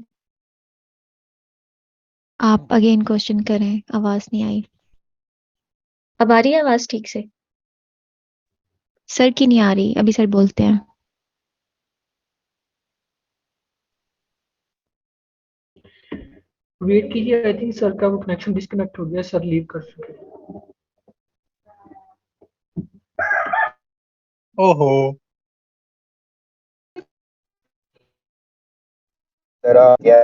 आप अगेन क्वेश्चन करें, आवाज नहीं आई। अब आ रही है आवाज़ ठीक से? सर की नहीं आ रही, अभी सर बोलते हैं। वेट कीजिए, आई थिंक सर का वो कनेक्शन डिस्कनेक्ट हो गया, सर लीव कर चुके हैं। ओहो। तेरा क्या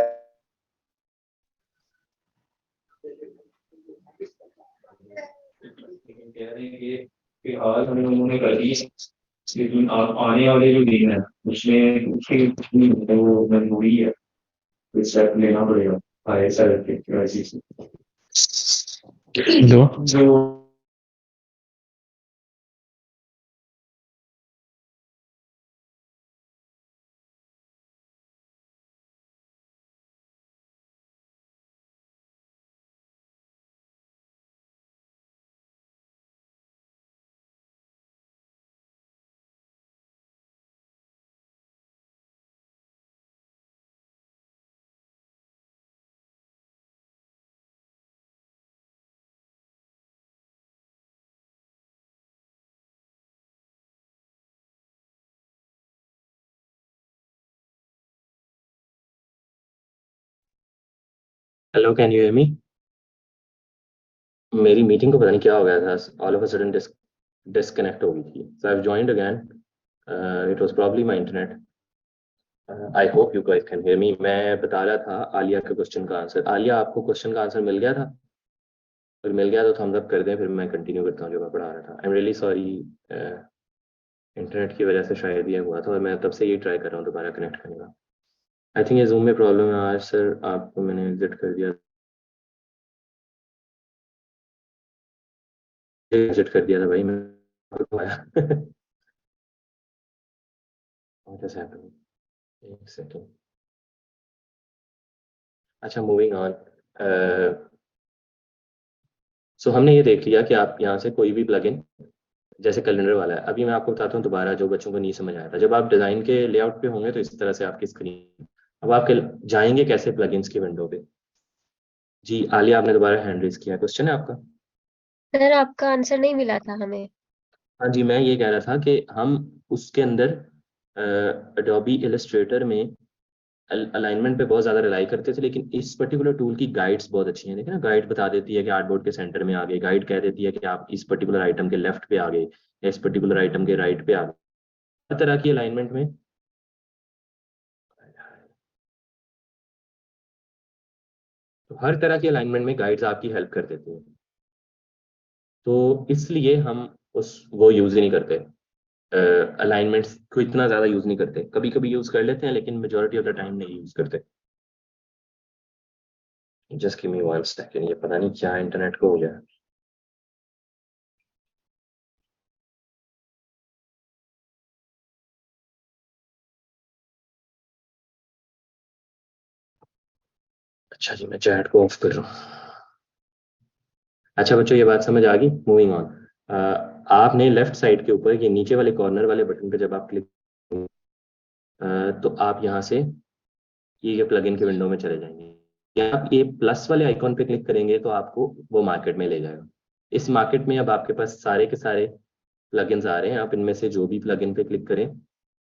कह रहे हैं कि फिलहाल हम लोगों ने कर दी, लेकिन आप आने वाले जो दिन है उसमें उसकी वो मजबूरी है, तो स्टेप लेना पड़ेगा आए सर के वैसे हेलो। जो hello, can you hear me? मेरी मीटिंग को पता नहीं क्या हो गया था, all of a sudden disconnect हो गई थी, so I have joined again. It was probably my internet. I hope you guys can hear me. मैं बता रहा था आलिया के क्वेश्चन का आंसर। आलिया, आपको क्वेश्चन का आंसर मिल गया था? फिर मिल गया तो थम्स अप कर दें, फिर मैं कंटिन्यू करता हूँ जो मैं पढ़ा रहा था। I am really sorry, internet की वजह से शायद ये हुआ था, और मैं तब से यही ट्राई कर रहा हूँ दोबारा कनेक्ट करने का। आई थिंक ये जूम में प्रॉब्लम है आज। सर आपको मैंने एग्जिट कर दिया, एग्जिट कर दिया था भाई मैं। What is happening? एक सेकेंड। अच्छा, मूविंग ऑन। सो हमने ये देख लिया कि आप यहाँ से कोई भी प्लगइन, जैसे कैलेंडर वाला है, अभी मैं आपको बताता हूँ दोबारा जो बच्चों को नहीं समझ आया था। जब आप डिजाइन के लेआउट पे होंगे तो इस तरह से आपकी स्क्रीन, अब आप जाएंगे कैसे प्लगइन्स की विंडो पे। जी आलिया, आपने दोबारा हैंड रेज किया, क्वेश्चन है आपका? सर आपका आंसर नहीं मिला था हमें। हाँ जी, मैं ये कह रहा था कि हम उसके अंदर अडोबी इलस्ट्रेटर में अलाइनमेंट पे बहुत ज़्यादा रिलाई करते थे, लेकिन इस पर्टिकुलर टूल की गाइड्स बहुत अच्छी हैं। देखिए ना, गाइड बता देती है कि आर्टबोर्ड के सेंटर में आ गए, गाइड कह देती है कि आप इस पर्टिकुलर आइटम के लेफ्ट पे आ गए या इस पर्टिकुलर आइटम के राइट पे आ गए। हर तरह की अलाइनमेंट में, तो हर तरह की अलाइनमेंट में गाइड्स आपकी हेल्प कर देती हैं। तो इसलिए हम उस वो यूज़ ही नहीं करते, अलाइनमेंट्स को इतना ज़्यादा यूज़ नहीं करते। कभी कभी यूज़ कर लेते हैं, लेकिन मेजोरिटी ऑफ द टाइम नहीं यूज़ करते। Just give me one second, ये पता नहीं क्या इंटरनेट को हो गया। अच्छा जी, मैं चैट को ऑफ कर रहा हूँ। अच्छा बच्चों, ये बात समझ आ गई। Moving on. आपने लेफ्ट साइड के ऊपर ये नीचे वाले कॉर्नर वाले बटन पे जब आप क्लिक तो आप यहाँ से ये प्लगइन के विंडो में चले जाएंगे। या आप ये प्लस वाले आइकॉन पे क्लिक करेंगे तो आपको वो मार्केट में ले जाएगा। इस मार्केट में अब आपके पास सारे के सारे प्लगइन्स आ रहे हैं। आप इनमें से जो भी प्लगइन पे क्लिक करें,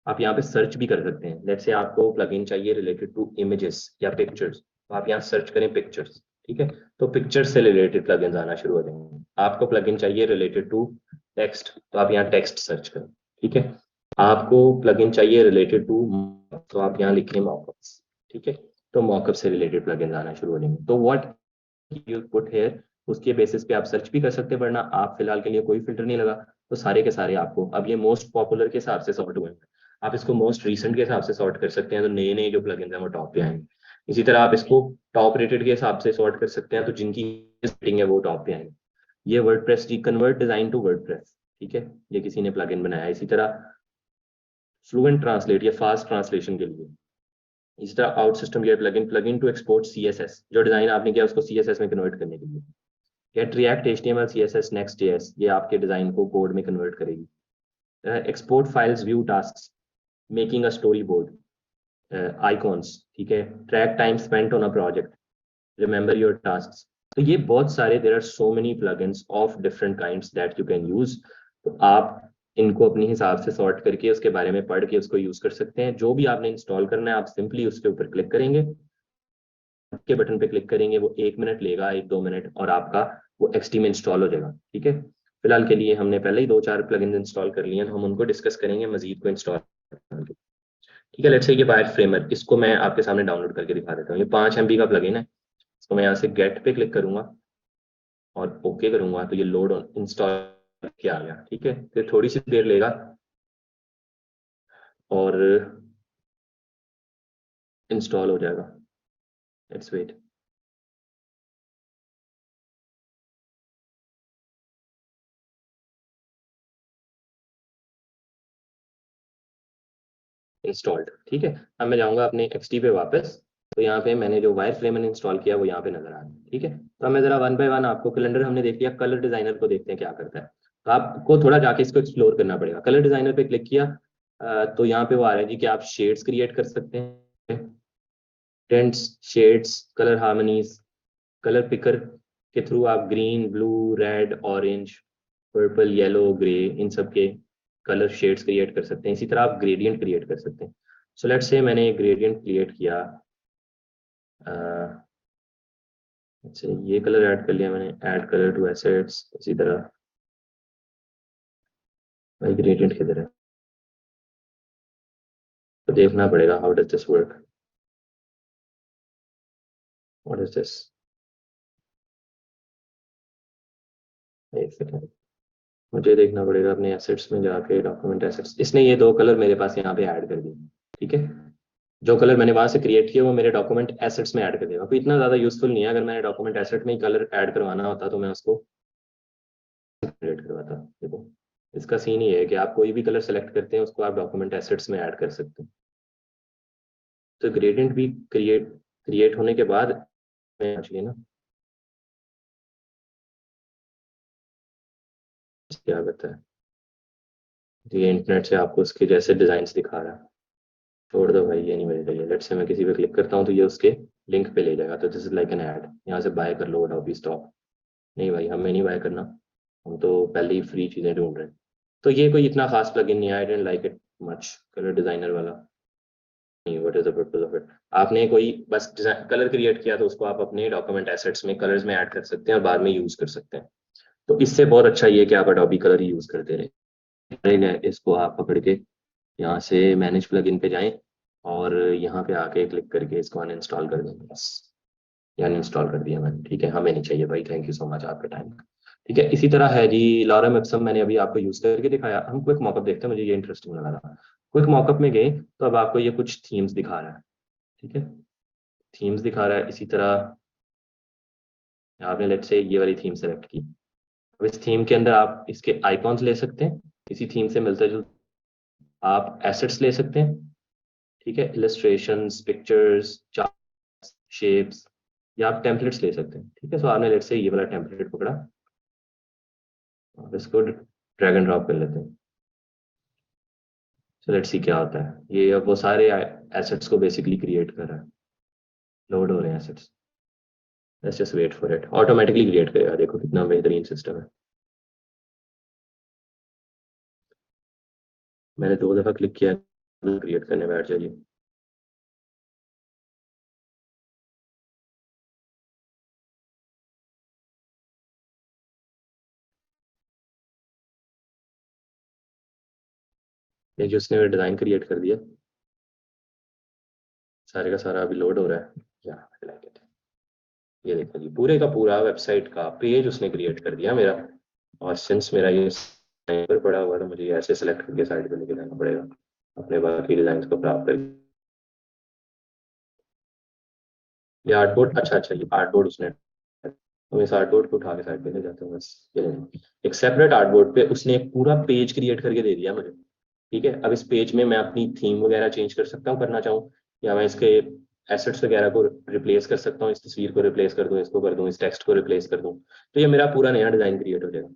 आप यहाँ पे सर्च भी कर सकते हैं। लेट्स से आपको प्लगइन चाहिए रिलेटेड टू इमेजेस या पिक्चर्स, तो आप यहाँ सर्च करें पिक्चर्स। ठीक है, तो पिक्चर्स से रिलेटेड प्लगइन्स आना शुरू हो जाएंगे। आपको प्लगइन चाहिए रिलेटेड टू टेक्स्ट, तो आप यहाँ टेक्स्ट सर्च करें। ठीक है, आपको प्लगइन चाहिए रिलेटेड टू, तो आप यहाँ लिखें मॉकअप्स। ठीक है, तो मॉकअप से रिलेटेड प्लगइन्स आना शुरू हो जाएंगे। तो व्हाट यू पुट हेयर, उसके बेसिस पे आप सर्च भी कर सकते हैं, वरना आप फिलहाल के लिए कोई फिल्टर नहीं लगा तो सारे के सारे आपको अब ये मोस्ट पॉपुलर के हिसाब से सॉर्ट हुए हैं। आप इसको मोस्ट रीसेंट के हिसाब से सॉर्ट कर सकते हैं, तो नए नए जो प्लगइन्स हैं वो टॉप पे आएंगे। इसी तरह आप इसको टॉप रेटेड के हिसाब से सॉर्ट कर सकते हैं, तो जिनकी रेटिंग है वो टॉप पे आएंगे। ये वर्डप्रेस की कन्वर्ट डिजाइन टू वर्डप्रेस, ठीक है, ये किसी ने प्लगइन बनाया। इसी तरह फ्लुएंट ट्रांसलेट या फास्ट ट्रांसलेशन के लिए। इसी तरह out system get plugin to export CSS, जो डिजाइन आपने किया उसको सीएसएस में कन्वर्ट करने के लिए। Get react HTML CSS next JS, ये आपके डिजाइन को कोड में कन्वर्ट करेगी। Export files view task, making a story board, icons, ठीक है, track time spent on a project, remember your task. तो ये बहुत सारे, there are so many plugins of different kinds that you can use. तो आप इनको अपने हिसाब से सॉर्ट करके उसके बारे में पढ़ के उसको यूज कर सकते हैं। जो भी आपने इंस्टॉल करना है आप सिंपली उसके ऊपर क्लिक करेंगे, के बटन पे क्लिक करेंगे, वो 1 मिनट लेगा, 1-2 मिनट, और आपका वो एक्सटी में इंस्टॉल हो जाएगा। ठीक है, फिलहाल के लिए हमने पहले ही 2-4 प्लगइन्स इंस्टॉल कर लिए हैं, हम उनको डिस्कस करेंगे मजीद को इंस्टॉल। ठीक है, लेट्स से ये वायर फ्रेमर, इसको मैं आपके सामने डाउनलोड करके दिखा देता हूँ। ये 5 MB का प्लगइन है। इसको मैं यहाँ से गेट पे क्लिक करूंगा और ओके करूंगा, तो ये लोड इंस्टॉल किया आ गया। ठीक है, फिर थोड़ी सी देर लेगा और इंस्टॉल हो जाएगा। Let's wait. इंस्टॉल्ड। ठीक है, अब मैं जाऊंगा अपने एक्सटी पे वापस, तो यहाँ पे मैंने जो वायर फ्रेमर इंस्टॉल किया वो यहाँ पे नजर आ रहा है। ठीक है, तो अब मैं जरा वन बाय वन आपको, कैलेंडर हमने देख लिया, कलर डिजाइनर को देखते हैं क्या करता है। तो आपको थोड़ा जाके इसको एक्सप्लोर करना पड़ेगा। कलर डिजाइनर पे क्लिक किया तो यहाँ पे वो आ रहा है जी कि आप शेड्स क्रिएट कर सकते हैं, tints, shades, colour harmonies. Colour picker के थ्रू आप green, blue, red, orange, purple, yellow, grey, इन सब के कलर शेड्स क्रिएट कर सकते हैं। इसी तरह आप ग्रेडियंट क्रिएट कर सकते हैं। सो लेट्स से मैंने एक ग्रेडियंट क्रिएट किया, अच्छा ये कलर ऐड कर लिया मैंने, ऐड कलर टू एसेट्स। इसी तरह भाई ग्रेडियंट किधर है, तो देखना पड़ेगा how does this work, what is this. एक सेकंड, मुझे देखना पड़ेगा अपने एसेट्स में जाके, डॉक्यूमेंट एसेट्स। इसने ये 2 कलर मेरे पास यहाँ पे ऐड कर दिए। ठीक है, जो कलर मैंने वहां से क्रिएट किया वो मेरे डॉक्यूमेंट एसेट्स में ऐड कर देगा। कोई इतना ज्यादा यूजफुल नहीं है। अगर मैंने डॉक्यूमेंट एसेट में ही कलर ऐड करवाना होता तो मैं उसको क्रिएट करवाता। देखो, इसका सीन ये है कि आप कोई भी कलर सेलेक्ट करते हैं उसको आप डॉक्यूमेंट एसेट्स में ऐड कर सकते हैं। तो ग्रेडियंट भी क्रिएट क्रिएट होने के बाद में actually ना क्या करता है, ये इंटरनेट से आपको उसके जैसे डिजाइन दिखा रहा है। छोड़ दो भाई, ये नहीं मिल रही है। लेट्स से मैं किसी पे क्लिक करता हूँ तो ये उसके लिंक पे ले जाएगा। तो this is like an add, यहाँ से बाय कर लो अडोबी स्टॉक। नहीं भाई, हमें नहीं बाय करना, हम तो पहले ही फ्री चीजें ढूंढ रहे हैं। तो ये कोई इतना खास प्लगइन नहीं है, I don't like it much. Colour designer वाला नहीं, what is the purpose of it. आपने कोई बस कलर क्रिएट किया तो उसको आप अपने डॉक्यूमेंट एसेट्स में कलर्स में ऐड कर सकते हैं और बाद में यूज कर सकते हैं। तो इससे बहुत अच्छा ये है कि आप अडोबी कलर ही यूज करते रहे। इसको आप पकड़ के यहाँ से मैनेज प्लगइन पे जाएं और यहाँ पे आके क्लिक करके इसको अनइंस्टॉल कर देंगे बस। यानी इंस्टॉल कर दिया मैंने। ठीक है, हमें नहीं चाहिए भाई, थैंक यू सो मच आपके टाइम का। ठीक है, इसी तरह है जी लॉरम एप्सम, मैंने अभी आपको यूज करके दिखाया। हम क्विक मॉकअप देखते हैं, मुझे ये इंटरेस्टिंग लगा था। क्विक मॉकअप में गए तो अब आपको ये कुछ थीम्स दिखा रहा है। ठीक है, थीम्स दिखा रहा है। इसी तरह आपने लेट्स से ये वाली थीम सेलेक्ट की। अब इस थीम के अंदर आप इसके आइकॉन्स ले सकते हैं, इसी थीम से मिलते जुलते आप एसेट्स ले सकते हैं। ठीक है, इलस्ट्रेशंस, पिक्चर्स, चार्ट्स, शेप्स, या आप टेम्पलेट्स ले सकते हैं। ठीक है, सो आपने लेट से ये वाला टेम्पलेट पकड़ा और इसको ड्रैग एंड ड्रॉप कर लेते हैं। सो लेट्स सी क्या होता है। ये अब वो सारे एसेट्स को बेसिकली क्रिएट कर रहा है, लोड हो रहे हैं assets. Let's just wait for it, automatically create करेगा। देखो कितना बेहतरीन सिस्टम है। मैंने 2 दफ़ा क्लिक किया, क्रिएट करने बैठ जाइए। ये जो उसने डिज़ाइन क्रिएट कर दिया, सारे का सारा अभी लोड हो रहा है। या ये देखो जी, पूरे का पूरा वेबसाइट का पेज उसने क्रिएट कर दिया मेरा। और सिंस मेरा ये पर पड़ा हुआ तो मुझे ऐसे सेलेक्ट करके साइड पे लेके जाना पड़ेगा अपने बाकी डिजाइन को प्राप्त करके। ये आर्टबोर्ड, अच्छा ये आर्टबोर्ड उसने, तो इस आर्टबोर्ड को उठा के साइड पे ले जाते हैं बस। ये नहीं, एक सेपरेट आर्टबोर्ड पे उसने एक पूरा पेज क्रिएट करके दे दिया मुझे। ठीक है, अब इस पेज में मैं अपनी थीम वगैरह चेंज कर सकता हूँ करना चाहूँ, या मैं इसके एसेट्स वगैरह को रिप्लेस कर सकता हूँ, इस तस्वीर को रिप्लेस कर दूँ, इसको कर दूँ, इस टेक्स्ट को रिप्लेस कर दूँ, तो ये मेरा पूरा नया डिजाइन क्रिएट हो जाएगा।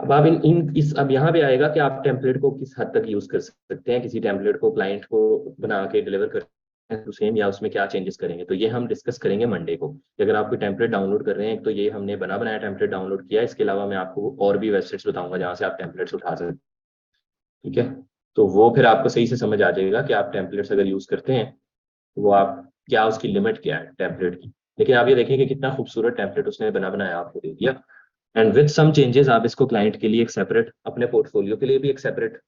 अब आप इन इन इस अब यहाँ पे आएगा कि आप टेम्पलेट को किस हद तक यूज कर सकते हैं, किसी टेम्पलेट को क्लाइंट को बना के डिलीवर कर तो सेम, या उसमें क्या चेंजेस करेंगे, तो ये हम डिस्कस करेंगे मंडे को। कि अगर आप कोई टेम्पलेट डाउनलोड कर रहे हैं, तो ये हमने बना बनाया टेम्पलेट डाउनलोड किया, इसके अलावा मैं आपको और भी वेबसाइट्स बताऊंगा जहाँ से आप टेम्पलेट्स उठा सकते हैं। ठीक है, तो वो फिर आपको सही से समझ आ जाएगा कि आप टेम्पलेट्स अगर यूज करते हैं तो वो आप क्या, उसकी लिमिट क्या है टेम्पलेट की। लेकिन आप ये देखें कि कितना खूबसूरत टेम्पलेट उसने बना बनाया आपको दे दिया। एंड विद सम चेंजेस आप इसको क्लाइंट के लिए एक सेपरेट, अपने पोर्टफोलियो के लिए भी एक separate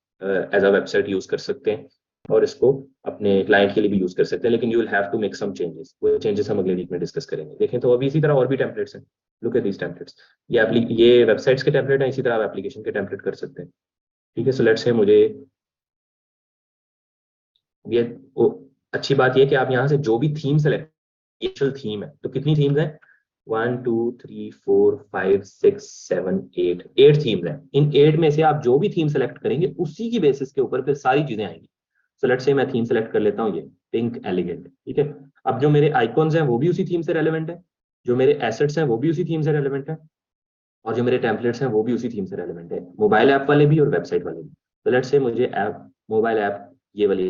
as a website use कर सकते हैं, और इसको अपने क्लाइंट के लिए भी यूज कर सकते हैं। लेकिन you will have to make some changes, वो चेंजेस हम अगले वीक में डिस्कस करेंगे। देखें तो अभी इसी तरह और भी टेम्पलेट्स हैं। लुक एट दीस टेम्पलेट्स, ये वेबसाइट्स के टेम्पलेट हैं, इसी तरह आप एप्लीकेशन के टेम्पलेट कर सकते हैं। ठीक है, सो लेट्स से मुझे ये अच्छी बात यह कि आप यहाँ से जो भी थीम सेलेक्ट, थीम है तो कितनी थीम्स हैं, 1 2 3 4 5 6 7 8 8 थीम्स हैं। इन 8 में से आप जो भी थीम सेलेक्ट करेंगे उसी की बेसिस के ऊपर फिर सारी चीजें आएंगी। सो लेट्स से मैं थीम सेलेक्ट कर लेता हूँ ये पिंक एलिगेंट। ठीक है, अब जो मेरे आइकॉन्स हैं वो भी उसी थीम से रेलेवेंट है, जो मेरे एसेट्स हैं वो भी उसी थीम से रेलेवेंट है, और जो मेरे टेम्पलेट्स हैं वो भी उसी थीम से रेलेवेंट है, मोबाइल ऐप वाले भी और वेबसाइट वाले भी। तो लेट्स से मुझे ऐप, मोबाइल ऐप ये वाली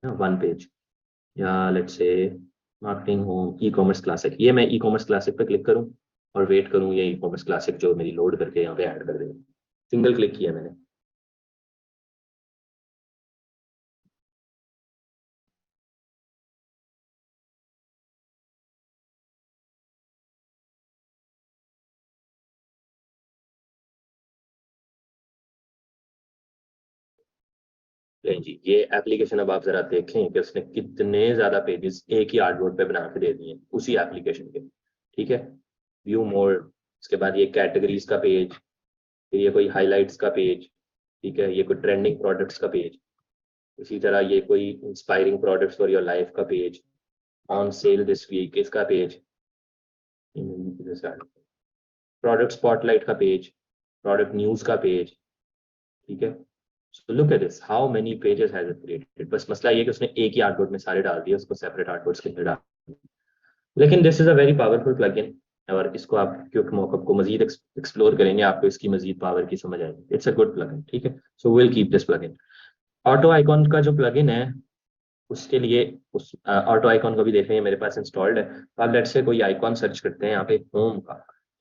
1 पेज, या let's say marketing home e commerce classic, ये मैं ई कॉमर्स क्लासिक पे क्लिक करूं और वेट करूं ये ई कॉमर्स क्लासिक जो मेरी लोड करके यहाँ पे ऐड कर देगा। सिंगल क्लिक किया मैंने, नहीं जी, ये एप्लीकेशन अब आप जरा देखें कि उसने कितने ज्यादा पेजेस एक ही आर्टबोर्ड पे बना के दे दिए हैं उसी एप्लीकेशन के। ठीक है, व्यू मोर, उसके बाद ये कैटेगरीज का पेज, फिर ये कोई हाइलाइट्स का पेज, ठीक है, ये कोई ट्रेंडिंग प्रोडक्ट्स का पेज, इसी तरह ये कोई inspiring products for your life का page, on sale this week इसका पेज, प्रोडक्ट स्पॉटलाइट का पेज, प्रोडक्ट न्यूज का पेज। ठीक है, so look at this, how many pages has it created. बस मसला ये कि उसने एक ही आर्टबोर्ड में सारे डाल दिए, उसको सेपरेट आर्टबोर्ड्स के अंदर डाल। लेकिन this is a very powerful plugin, और इसको आप क्योंकि मौका को मजीद एक्सप्लोर करेंगे आपको इसकी मजीद पावर की समझ आएगी। It's a good plugin. ठीक है, so will keep this plugin. Auto icon का जो प्लगइन है उसके लिए, उस ऑटो आइकॉन को भी देख रहे हैं मेरे पास इंस्टॉल्ड है। तो आप लेट से कोई आइकॉन सर्च करते हैं यहाँ पे होम का।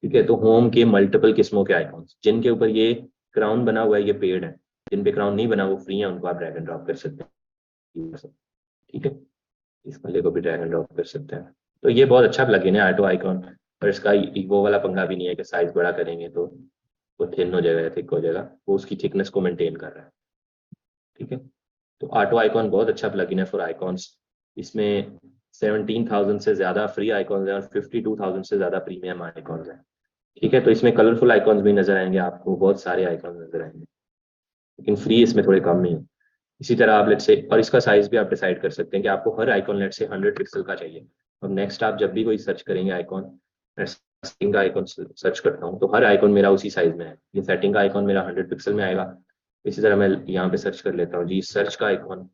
ठीक है, तो होम के मल्टीपल किस्मों के आइकॉन्स जिनके ऊपर ये क्राउन बना हुआ है ये पेड है, जिन पे क्राउन नहीं बना वो फ्री है, उनको आप ड्रैग एंड ड्रॉप कर सकते हैं। ठीक है, इस वाले को भी ड्रैग एंड ड्रॉप कर सकते हैं। तो ये बहुत अच्छा प्लगइन है ऑटो आइकॉन, और इसका वो वाला पंगा भी नहीं है कि साइज बड़ा करेंगे तो वो थिन हो जाएगा या थिक हो जाएगा, वो उसकी थिकनेस को मेंटेन कर रहा है। ठीक है, तो ऑटो आइकॉन बहुत अच्छा प्लगइन है फॉर आइकॉन्स। इसमें 17,000 से ज्यादा फ्री आइकॉन्स हैं और 52,000 से ज्यादा प्रीमियम आइकॉन्स हैं। ठीक है, तो इसमें कलरफुल आइकॉन्स भी नजर आएंगे आपको, बहुत सारे आइकॉन्स नजर आएंगे, लेकिन फ्री इसमें थोड़े कम ही है। इसी तरह आप लेट से, और इसका साइज भी आप डिसाइड कर सकते हैं कि आपको हर आइकॉन लेट से 100 पिक्सल का चाहिए। और नेक्स्ट आप जब भी कोई सर्च करेंगे आइकॉन, मैं सेटिंग का आइकॉन सर्च करता हूँ तो हर आइकॉन मेरा उसी साइज में है। ये सेटिंग का आइकॉन मेरा 100 पिक्सल में आएगा। इसी तरह मैं यहाँ पे सर्च कर लेता हूँ जी सर्च का आइकॉन,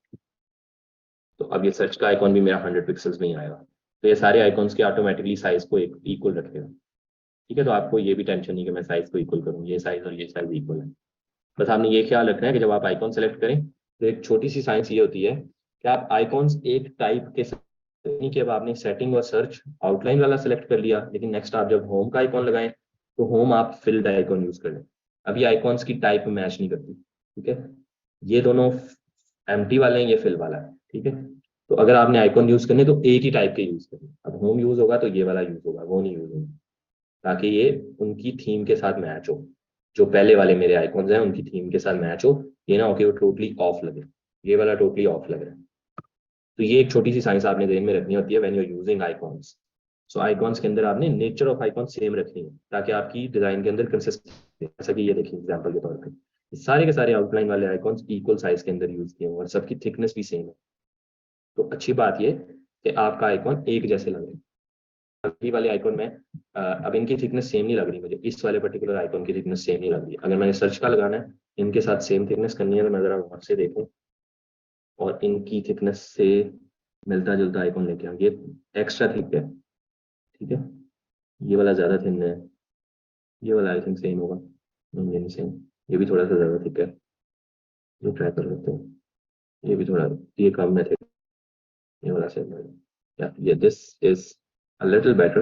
तो अब ये सर्च का आइकॉन भी मेरा 100 पिक्सल्स में ही आएगा। तो ये सारे आइकॉन्स के ऑटोमेटिकली साइज को इक्वल रखेगा। ठीक है, तो आपको ये भी टेंशन नहीं कि मैं साइज को इक्वल करूँ, ये साइज और ये साइज इक्वल है। बस आपने ये ख्याल रखना है कि जब आप आइकॉन सेलेक्ट करें तो एक छोटी सी साइंस ये होती है कि आप आइकॉन्स एक टाइप के नहीं कि अब आपने सेटिंग और सर्च आउटलाइन वाला सेलेक्ट कर लिया, लेकिन नेक्स्ट आप जब होम का आइकॉन लगाएं तो होम आप फिल्ड आइकॉन यूज कर लें। अभी आइकॉन्स की टाइप मैच नहीं करती। ठीक है, ये दोनों एम्प्टी वाले हैं, ये फिल वाला है। ठीक है, तो अगर आपने आइकॉन यूज करने तो एक ही टाइप के यूज करने। अब होम यूज होगा तो ये वाला यूज होगा, वो नहीं यूज होगा, ताकि ये उनकी थीम के साथ मैच हो। जो पहले वाले मेरे आइकॉन्स हैं उनकी थीम के साथ मैच हो, ये ना हो कि वो टोटली ऑफ लगे, ये वाला टोटली ऑफ लग रहा है। तो ये एक छोटी सी साइंस आपने ध्यान में रखनी होती है when you are using icons. So icons के अंदर आपने नेचर ऑफ आइकॉन सेम रखनी है ताकि आपकी डिजाइन के अंदर कंसिस्टेंसी, जैसा कि ये देखिए एग्जांपल के तौर पे सारे के सारे आउटलाइन वाले आइकॉन्स इक्वल साइज के अंदर यूज किए हुए और सबकी थिकनेस भी सेम है। तो अच्छी बात ये कि आपका आइकॉन एक जैसे लग रहे हैं। अभी वाले आइकॉन में अब इनकी थिकनेस सेम नहीं लग रही मुझे, इस वाले पर्टिकुलर आइकॉन की थिकनेस सेम नहीं लग रही। अगर मैंने सर्च का लगाना है इनके साथ सेम थिकनेस करनी है तो मैं जरा वहां से देखूं और इनकी थिकनेस से मिलता जुलता आइकॉन लेके आऊँ। ये एक्स्ट्रा थिक है, ठीक है, ये वाला ज्यादा थिन है, ये वाला आई थिंक सेम होगा, नहीं ये नहीं सेम, ये भी थोड़ा सा ज्यादा थिक है, ये ट्राई कर लेते हैं, ये भी थोड़ा, ये कम है थिक, ये वाला सेम है, ये this is a little better,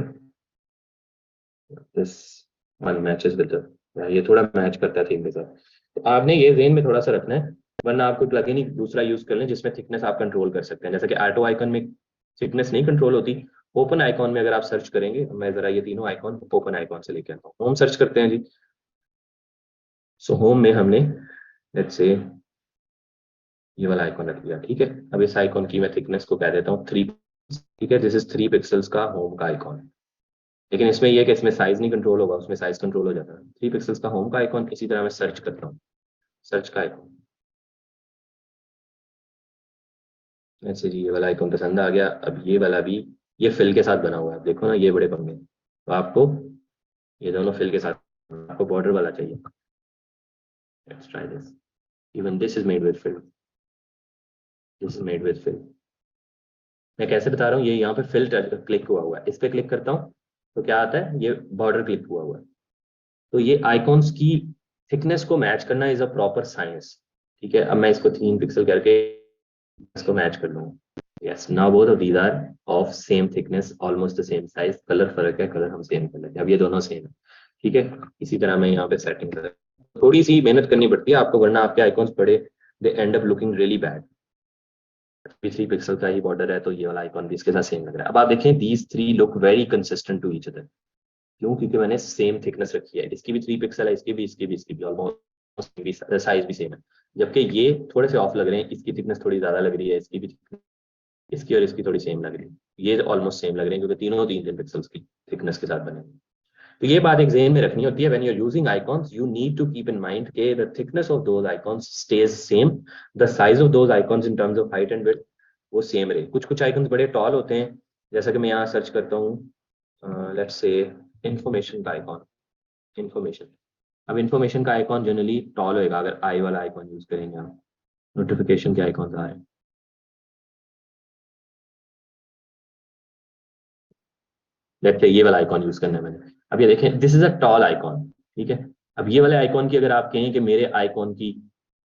this one matches with ये थोड़ा मैच करता है थीम के साथ। तो आपने ये रेंज में थोड़ा सा रखना है, वरना आपको प्लगइन ही दूसरा यूज कर लें जिसमें थिकनेस आप कंट्रोल कर सकते हैं। जैसे कि ऑटो आइकन में थिकनेस नहीं कंट्रोल होती, ओपन आइकॉन में अगर आप सर्च करेंगे, मैं जरा ये तीनों आइकॉन ओपन आइकॉन से लेके आता हूँ। होम सर्च करते हैं जी। सो होम में हमने लेट्स से ये वाला आइकॉन रख लिया। ठीक है, अब इस आइकॉन की मैं थिकनेस को कह देता हूँ 3। ठीक है, दिस इज 3 पिक्सल्स का होम का आइकॉन। लेकिन इसमें यह है कि इसमें साइज नहीं कंट्रोल होगा, उसमें साइज कंट्रोल हो जाता है। 3 पिक्सल्स का होम का आइकॉन। इसी तरह मैं सर्च करता हूँ, सर्च का आइकॉन, ऐसे जी ये वाला आइकॉन पसंद आ गया। अब ये वाला भी, ये फिल के साथ बना हुआ है, देखो ना ये बड़े पंगे। तो आपको ये दोनों फिल के साथ, आपको बॉर्डर वाला चाहिए। Let's try this, even this is made with fill, this is made with fill. मैं कैसे बता रहा हूँ, ये यहाँ पे फिल क्लिक हुआ है, इस पे क्लिक करता हूँ तो क्या आता है, ये बॉर्डर क्लिक हुआ है। तो ये आइकॉन्स की थिकनेस को मैच करना इज अ प्रॉपर साइंस। ठीक है, अब मैं इसको 3 पिक्सल करके इसको मैच कर लूंगा। Yes, now both of these are of same thickness, almost the same size. Colour फर्क है, कलर हम सेम कर लेते हैं, अब ये दोनों सेम है। ठीक है, इसी तरह मैं यहाँ पे सेटिंग कर, थोड़ी सी मेहनत करनी पड़ती है आपको, वरना आपके आइकॉन्स बड़े they end up looking really bad. 3 pixel का ही बॉर्डर है तो ये वाला आइकॉन भी इसके साथ सेम लग रहा है। अब आप देखें, these 3 look very consistent to each other. क्यों? क्योंकि मैंने सेम थिकनेस रखी है, इसकी भी 3 पिक्सल है, इसकी भी, इसकी भी, इसकी भी, ऑलमोस्ट साइज भी सेम है। जबकि ये थोड़े से ऑफ लग रहे हैं, इसकी थिकनेस थोड़ी ज्यादा लग रही है, इसकी भी, इसकी और इसकी थोड़ी सेम लग रही है। ये ऑलमोस्ट सेम लग रहे हैं क्योंकि तीनों 3 पिक्सल्स की थिकनेस के साथ बने हैं। तो ये बात एक ज़हन में रखनी होती है, when you are using icons you need to keep in mind के the thickness of those icons stays same, the size of those icons in terms of height and width वो सेम रहे। कुछ कुछ आइकॉन्स बड़े toll होते हैं, जैसा कि मैं यहाँ सर्च करता हूँ लेट्स से इंफॉर्मेशन का आइकॉन, इंफॉर्मेशन। अब इंफॉर्मेशन का आइकॉन जनरली टॉल होएगा अगर आई वाला आइकॉन यूज करेंगे हम। नोटिफिकेशन के आइकॉन्स आ रहे हैं, लेट्स से ये वाला आइकॉन यूज करना है मैंने। अब ये देखें, this is a tall icon. ठीक है, अब ये वाले आइकॉन की अगर आप कहें कि मेरे आइकॉन की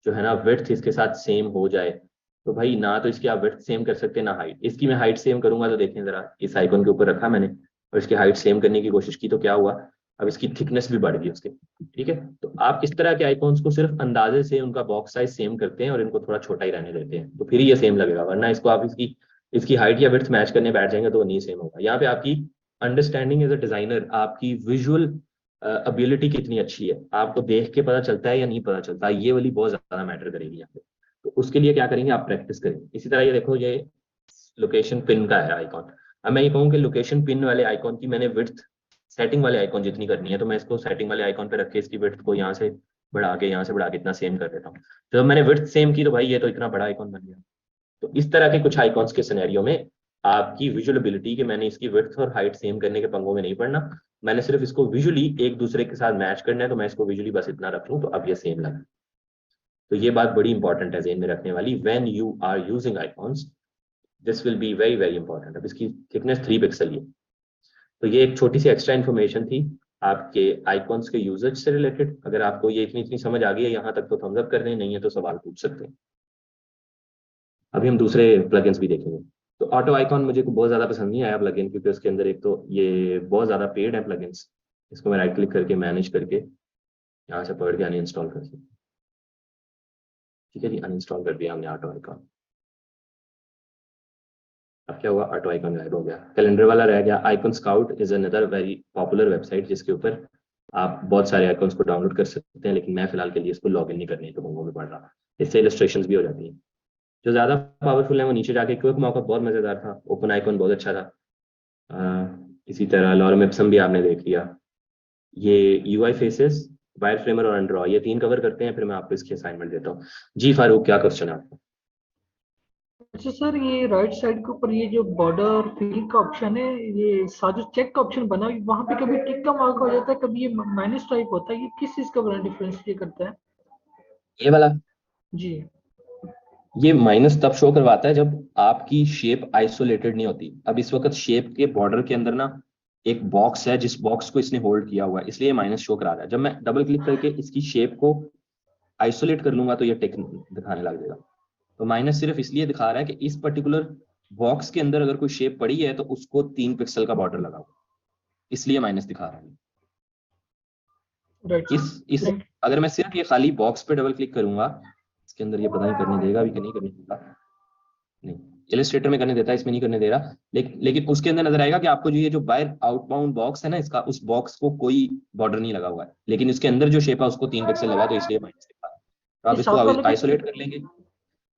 जो है ना विड्थ इसके साथ सेम हो जाए, तो भाई ना तो इसकी आप विड्थ सेम कर सकते हैं ना हाइट। इसकी मैं हाइट सेम करूंगा तो देखें जरा, इस आइकॉन के ऊपर रखा मैंने और इसकी हाइट सेम करने की कोशिश की तो क्या हुआ, अब इसकी थिकनेस भी बढ़ गई उसकी। ठीक है, तो आप इस तरह के आइकॉन्स को सिर्फ अंदाजे से उनका बॉक्स साइज सेम करते हैं और इनको थोड़ा छोटा ही रहने देते हैं, तो फिर ये सेम लगेगा। वरना इसको आप इसकी इसकी हाइट या विड्थ मैच करने बैठ जाएंगे तो वो नहीं सेम होगा। यहाँ पे आपकी अंडरस्टैंडिंग एज अ डिजाइनर, आपकी विजुअल एबिलिटी कितनी अच्छी है, आपको देख के पता चलता है या नहीं पता चलता, ये वाली बहुत ज्यादा मैटर करेगी यहाँ पे। तो उसके लिए क्या करेंगे, आप प्रैक्टिस करेंगे। इसी तरह ये देखो, ये लोकेशन पिन का है आइकॉन। अब मैं ये कहूँ कि लोकेशन पिन वाले आइकॉन की मैंने विड्थ सेटिंग वाले आइकॉन जितनी करनी है, तो मैं इसको सेटिंग वाले आइकॉन पे रख के इसकी विड्थ को यहाँ से बढ़ा के, यहाँ से बढ़ा के इतना सेम कर देता हूँ। तो जब मैंने विड्थ सेम की तो भाई ये तो इतना बड़ा आइकॉन बन गया। तो इस तरह के कुछ आइकॉन्स के सिनेरियो में आपकी विजुअल एबिलिटी कि मैंने इसकी विड्थ और हाइट सेम करने के पंगों में नहीं पड़ना, मैंने सिर्फ इसको विजुअली एक दूसरे के साथ मैच करना है, तो मैं इसको विजुअली बस इतना रख लूँ तो अब ये सेम लगा। तो ये बात बड़ी इंपॉर्टेंट है ज़हन में रखने वाली, when you are using icons this will be very very important. अब इसकी थिकनेस 3 पिक्सल है। तो ये एक छोटी सी एक्स्ट्रा इन्फॉर्मेशन थी आपके आइकॉन्स के यूजेज से रिलेटेड। अगर आपको ये इतनी समझ आ गई है यहाँ तक तो थम्स अप कर दें, नहीं है तो सवाल पूछ सकते हैं। अभी हम दूसरे प्लगइन्स भी देखेंगे। तो ऑटो आइकॉन मुझे बहुत ज़्यादा पसंद नहीं आया प्लगइन, क्योंकि उसके अंदर एक तो ये बहुत ज़्यादा पेड है प्लगइन्स। इसको मैं राइट क्लिक करके मैनेज करके यहाँ से पकड़ के अनइंस्टॉल कर सकते। ठीक है जी, अनइंस्टॉल कर दिया हमने ऑटो आइकॉन। अब क्या हुआ, ऑटो आइकॉन गायब हो गया, कैलेंडर वाला रह गया। Icon scout is another very popular website जिसके ऊपर आप बहुत सारे आइकॉन्स को डाउनलोड कर सकते हैं, लेकिन मैं फिलहाल के लिए इसको लॉगिन नहीं करने के पंगों में पड़ रहा। इससे इलस्ट्रेशंस भी हो जाती हैं। जो ज़्यादा पावरफुल है वो नीचे जाके क्विक मॉकअप बहुत मज़ेदार था, ओपन आइकॉन बहुत अच्छा था। इसी तरह लॉरम इप्सम भी आपने देख लिया। ये यूआई फेसेस, वायर फ्रेमर और अनड्रॉ, ये 3 कवर करते हैं, फिर मैं आपको इसकी असाइनमेंट देता हूँ। जी फारूक, क्या क्वेश्चन है आपका? अच्छा सर, ये राइट साइड के ऊपर ये जो बॉर्डर और फिल का ऑप्शन है, ये साथ जो चेक का ऑप्शन बना है वहाँ पे कभी टिक का मार्क हो जाता है, कभी ये माइनस टाइप होता है, ये किस चीज का बना डिफरेंस ये करता है? ये वाला जी। ये माइनस तब शो करवाता है जब आपकी शेप आइसोलेटेड नहीं होती। अब इस वक्त शेप के बॉर्डर के अंदर ना एक बॉक्स है, जिस बॉक्स को इसने होल्ड किया हुआ है, इसलिए माइनस शो करा रहा है। जब मैं डबल क्लिक करके इसकी शेप को आइसोलेट कर लूंगा तो ये टिक दिखाने लग जाएगा। तो माइनस सिर्फ इसलिए दिखा रहा है कि इस पर्टिकुलर बॉक्स के अंदर अगर कोई शेप पड़ी है तो उसको 3 पिक्सल का बॉर्डर लगा हुआ, इसलिए माइनस दिखा रहा है। राइट। इस अगर मैं सिर्फ ये खाली बॉक्स पे डबल क्लिक करूंगा, इसके अंदर ये पता नहीं करने देगा भी कि नहीं करने देगा, नहीं इलस्ट्रेटर में करने देता है, इसमें नहीं करने दे रहा। लेकिन उसके अंदर नजर आएगा कि आपको जो ये जो बाहर आउटबाउंड बॉक्स है ना इसका, उस बॉक्स को कोई बॉर्डर नहीं लगा हुआ है, लेकिन इसके अंदर जो शेप है उसको 3 पिक्सल लगा, तो इसलिए माइनस दिखा रहा है। तो आप इसको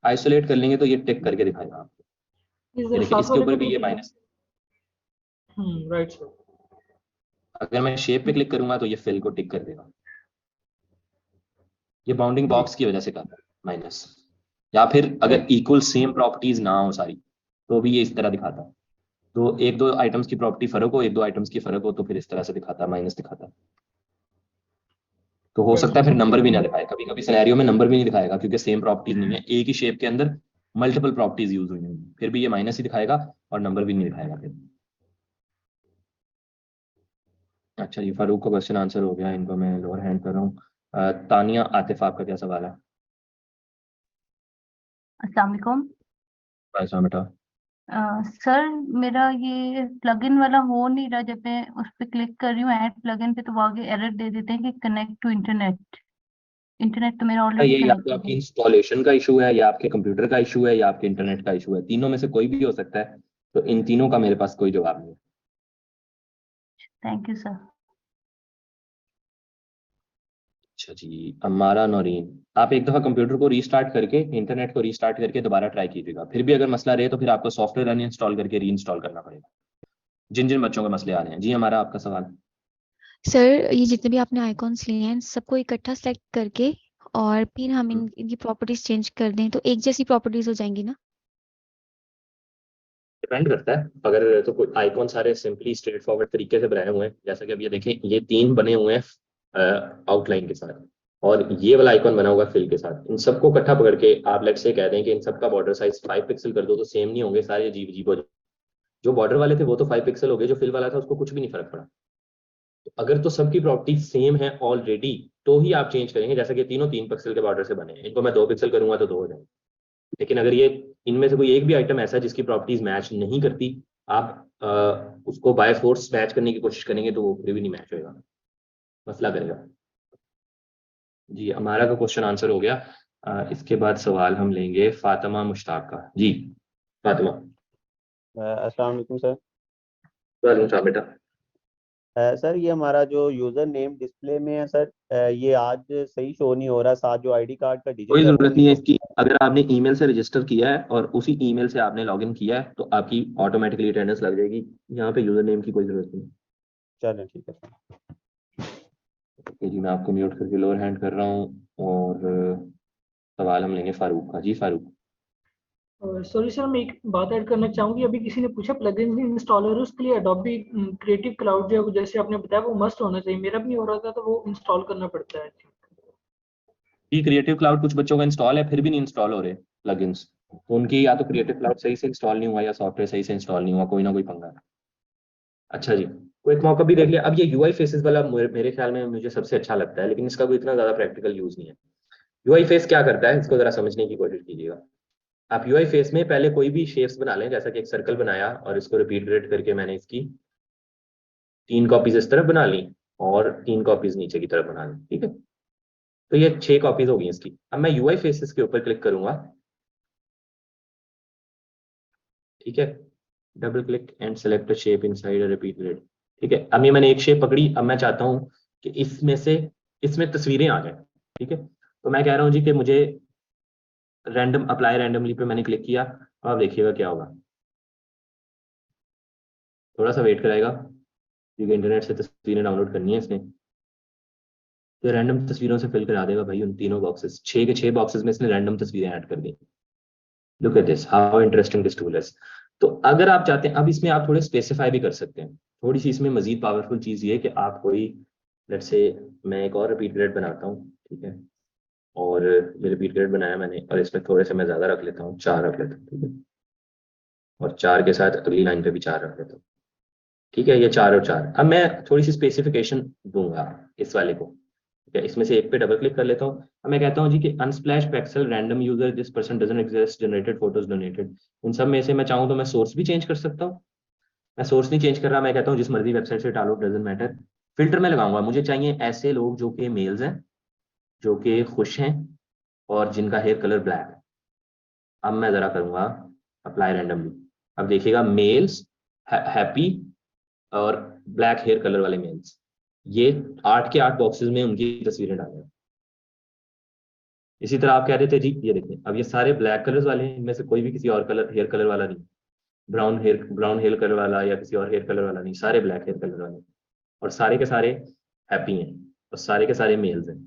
आइसोलेट कर लेंगे, तो ये टिक करके दिखाएगा आपको। देखिए इसके ऊपर भी ये माइनस। Right sir. अगर मैं शेप पे क्लिक करूंगा तो ये फिल को टिक कर देगा। ये बाउंडिंग बॉक्स की वजह से कर रहा है माइनस। या फिर अगर इक्वल सेम प्रॉपर्टीज ना हो सारी तो भी ये इस तरह दिखाता है। तो एक दो आइटम्स की प्रॉपर्टी फर्क हो, एक दो आइटम्स की फर्क हो, तो फिर इस तरह से दिखाता है, माइनस दिखाता है। तो हो सकता है फिर नंबर भी ना दिखाए, कभी कभी सिनेरियो में नंबर भी नहीं दिखाएगा क्योंकि सेम प्रॉपर्टीज नहीं है, एक ही शेप के अंदर मल्टीपल प्रॉपर्टीज यूज हुई हैं, फिर भी ये माइनस ही दिखाएगा और नंबर भी नहीं दिखाएगा फिर। अच्छा जी, फारूक का क्वेश्चन आंसर हो गया, इनको मैं लोअर हैंड कर रहा हूँ। तानिया आतिफ, आपका क्या सवाल है? अस्सलाम वालेकुम। बेटा सर मेरा ये प्लगइन वाला हो नहीं रहा, जब मैं उस पर क्लिक कर रही हूँ ऐड प्लगइन पे तो वो आगे एरर दे देते हैं कि कनेक्ट टू इंटरनेट। इंटरनेट तो मेरा ऑलरेडी ये या तो कनेक्टेड आपकी है। इंस्टॉलेशन का इशू है, या आपके कंप्यूटर का इशू है, या आपके इंटरनेट का इशू है, तीनों में से कोई भी हो सकता है। तो इन तीनों का मेरे पास कोई जवाब नहीं है। Thank you sir. अच्छा जी, अम्मारा नौरीन, आप एक दफ़ा कंप्यूटर को रीस्टार्ट करके, इंटरनेट को रीस्टार्ट करके दोबारा ट्राई कीजिएगा। फिर भी अगर मसला रहे तो फिर आपको सॉफ्टवेयर अनइंस्टॉल करके रीइंस्टॉल करना पड़ेगा, जिन जिन बच्चों के मसले आ रहे हैं। जी हमारा आपका सवाल। सर ये जितने भी आपने आइकॉन्स लिए हैं सबको इकट्ठा सेलेक्ट करके और फिर हम इनकी प्रॉपर्टीज चेंज कर दें तो एक जैसी प्रॉपर्टीज हो जाएंगी ना? डिपेंड करता है। अगर तो कोई आइकॉन सारे सिंपली स्ट्रेट फॉरवर्ड तरीके से बनाए हुए हैं, जैसा कि अब ये देखें, ये 3 बने हुए हैं आउटलाइन के साथ, और ये वाला आइकॉन बना हुआ है फिल के साथ। इन सबको इकट्ठा पकड़ के आप लेट से कह दें कि इन सबका बॉर्डर साइज 5 पिक्सल कर दो, तो सेम नहीं होंगे, सारे अजीब अजीब हो जाए। जो बॉर्डर वाले थे वो तो 5 पिक्सल हो गए, जो फिल वाला था उसको कुछ भी नहीं फर्क पड़ा। तो अगर तो सबकी प्रॉपर्टी सेम है ऑलरेडी तो ही आप चेंज करेंगे, जैसा कि तीनों 3 पिक्सल के बॉर्डर से बने हैं, इनको मैं 2 पिक्सल करूंगा तो 2 हो जाएंगे। लेकिन अगर ये इनमें से कोई एक भी आइटम ऐसा है जिसकी प्रॉपर्टीज मैच नहीं करती, आप उसको बाय फोर्स मैच करने की कोशिश करेंगे तो वो फिर भी नहीं मैच होएगा, मसला करेगा। जी हमारा का क्वेश्चन आंसर हो गया। इसके बाद सवाल हम लेंगे फातिमा मुश्ताक का। जी फातिमा। अस्सलाम वालेकुम सर। वालेकुम सलाम बेटा। सर ये हमारा जो यूज़र नेम डिस्प्ले में है सर, ये आज सही शो नहीं हो रहा, साथ जो आईडी कार्ड का डिजिट कोई है वो जरूरत नहीं नहीं है शो। इसकी। अगर आपने ईमेल से रजिस्टर किया है और उसी ईमेल से आपने लॉगिन किया है तो आपकी ऑटोमेटिकली अटेंडेंस लग जाएगी। यहाँ पे यूजर नेम की कोई जरूरत नहीं। चलें ठीक है सर। जी मैं आपको म्यूट करके लोअर हैंड कर रहा हूँ और सवाल हम लेंगे फारूक का। जी फारूक। सॉरी सर, मैं एक बात ऐड करना चाहूंगी। अभी किसी ने पूछा प्लगइन इंस्टॉलर, उसके लिए एडोबी क्रिएटिव क्लाउड जो है जैसे आपने बताया वो मस्ट होना चाहिए। मेरा भी नहीं हो रहा था तो वो इंस्टॉल करना पड़ता है। जी क्रिएटिव क्लाउड कुछ बच्चों का इंस्टॉल है, फिर भी नहीं इंस्टॉल हो रहे प्लगइन्स। तो उनकी या तो क्रिएटिव क्लाउड सही से इंस्टॉल नहीं हुआ या सॉफ्टवेयर सही से इंस्टॉल नहीं हुआ, कोई ना कोई पंगा है। अच्छा जी, कोई एक मौका भी देख लिया। अब ये यूआई फेसेस वाला मेरे ख्याल में मुझे सबसे अच्छा लगता है, लेकिन इसका कोई इतना ज्यादा प्रैक्टिकल यूज नहीं है। यूआई फेस क्या करता है, इसको जरा समझने की कोशिश कीजिएगा। आप यूआई फेस में पहले कोई भी शेप्स बना लें, जैसा कि एक सर्कल बनाया और इसको रिपीट ग्रेड करके मैंने इसकी 3 कॉपीज इस तरफ बना ली और 3 कॉपीज नीचे की तरफ बना ली, ठीक है। तो ये 6 कॉपीज हो गई इसकी। अब मैं यूआई फेसेस के ऊपर क्लिक करूंगा, ठीक है, double click and select shape inside repeat grid, ठीक है। अब ये मैंने एक शेप पकड़ी, अब मैं चाहता हूं कि इसमें तस्वीरें आ जाए, ठीक है। तो मैं कह रहा हूं जी कि मुझे रैंडम अप्लाई रैंडमली पे मैंने क्लिक किया। अब आप देखिएगा क्या होगा, थोड़ा सा वेट कराएगा क्योंकि इंटरनेट से तस्वीरें डाउनलोड करनी है इसने। तो रैंडम तस्वीरों से फिल करा देगा भाई उन तीनों बॉक्सेस, 6 के 6 बॉक्सेस में इसने रैंडम तस्वीरें ऐड कर दी। Look at this, how interesting this tool is. तो अगर आप चाहते हैं, अब इसमें आप थोड़े स्पेसिफाई भी कर सकते हैं। थोड़ी सी इसमें मजीद पावरफुल चीज ये है कि आप कोई, लेट्स से मैं एक और रिपीट ग्रेड बनाता हूँ, ठीक है, और ये रिपीट ग्रेड बनाया मैंने और इसमें थोड़े से मैं ज्यादा रख लेता हूँ, 4 रख लेता हूँ, ठीक है, और 4 के साथ अगली लाइन पे भी 4 रख लेता हूँ, ठीक है। ये 4 और 4। अब मैं थोड़ी सी स्पेसिफिकेशन दूंगा इस वाले को, ठीक है। इसमें से एक पे डबल क्लिक कर लेता हूँ। अब मैं कहता हूँ जी कि Unsplash Pexels random user this person doesn't exist generated photos donated. इन सब में से मैं चाहूँ तो मैं सोर्स भी चेंज कर सकता हूँ। मैं सोर्स नहीं चेंज कर रहा, मैं कहता हूँ जिस मर्जी वेबसाइट से डालो, डजंट मैटर। फिल्टर में लगाऊंगा, मुझे चाहिए ऐसे लोग जो कि मेल्स हैं, जो कि खुश हैं और जिनका हेयर कलर ब्लैक है। अब मैं जरा करूंगा अप्लाई रैंडमली। अब देखिएगा मेल्स हैप्पी और ब्लैक हेयर कलर वाले मेल्स, ये 8 के 8 बॉक्सेस में उनकी तस्वीरें डालें। इसी तरह आप कह रहे थे जी, ये देखिए अब ये सारे ब्लैक कलर्स वाले हैं, इनमें से कोई भी किसी और कलर हेयर कलर वाला नहीं, ब्राउन हेयर कलर वाला या किसी और हेयर कलर वाला नहीं, सारे ब्लैक हेयर कलर वाले, और सारे के सारे हैप्पी हैं और सारे के सारे मेल्स हैं।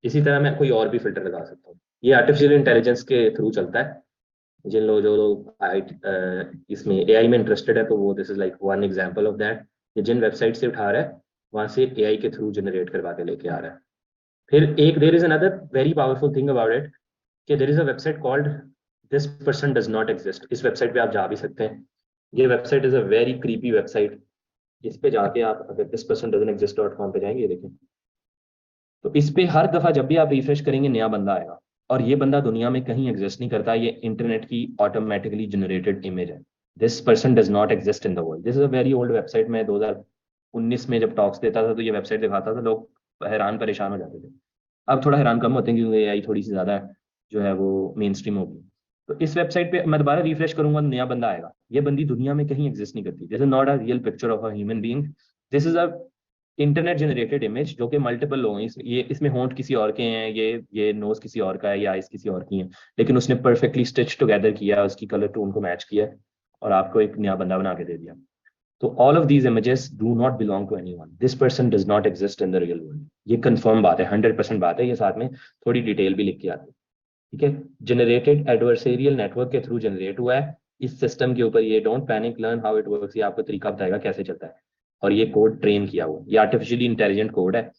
इसी तरह मैं कोई और भी फिल्टर लगा सकता हूँ। ये आर्टिफिशियल इंटेलिजेंस के थ्रू चलता है। जिन लोग जो लोग इसमें एआई में इंटरेस्टेड है तो वो this is like one example of that. ये जिन वेबसाइट से उठा रहा है वहां से एआई के थ्रू जनरेट करवा के लेके आ रहा है। फिर एक there is another very powerful thing about it कि there is a website called this person does not exist. इस वेबसाइट पे आप जा भी सकते हैं। ये website is a very creepy website. इस पे जाके आप अगर this person doesn't exist .com पे जाएंगे, ये देखें, तो इस पे हर दफा जब भी आप रिफ्रेश करेंगे नया बंदा आएगा, और ये बंदा दुनिया में कहीं एग्जिस्ट नहीं करता, ये इंटरनेट की ऑटोमेटिकली जनरेटेड इमेज है। This person does not exist in the world. This is a very old website. मैं 2019 में जब टॉक्स देता था तो ये वेबसाइट दिखाता था, लोग हैरान परेशान हो जाते थे। अब थोड़ा हैरान कम होते हैं क्योंकि एआई थोड़ी सी ज्यादा जो है वो मेन स्ट्रीम होगी। तो इस वेबसाइट पे मैं दोबारा रिफ्रेश करूंगा, नया बंदा आएगा। ये बंदी दुनिया में कहीं एग्जिस्ट नहीं करती। This is not a real picture of a human being, this is a internet generated image जो कि मल्टीपल लोग हैं। ये इसमें होंठ किसी और के हैं, ये नोज किसी और का है, या आइज किसी और की है, लेकिन उसने परफेक्टली स्टिच टुगेदर किया, उसकी कलर टोन को मैच किया और आपको एक नया बंदा बना के दे दिया। तो all of these images do not belong to anyone. This person does not exist in the real world. ये कंफर्म बात है, 100% बात है। ये साथ में थोड़ी डिटेल भी लिख के आती है, ठीक है। जनरेटेड एडवर्सेरियल नेटवर्क के थ्रू जनरेट हुआ है इस सिस्टम के ऊपर। ये don't panic, learn how it works, ये आपको तरीका बताएगा कैसे चलता है। और ये कोड ट्रेन किया हुआ, ये आर्टिफिशियली इंटेलिजेंट कोड है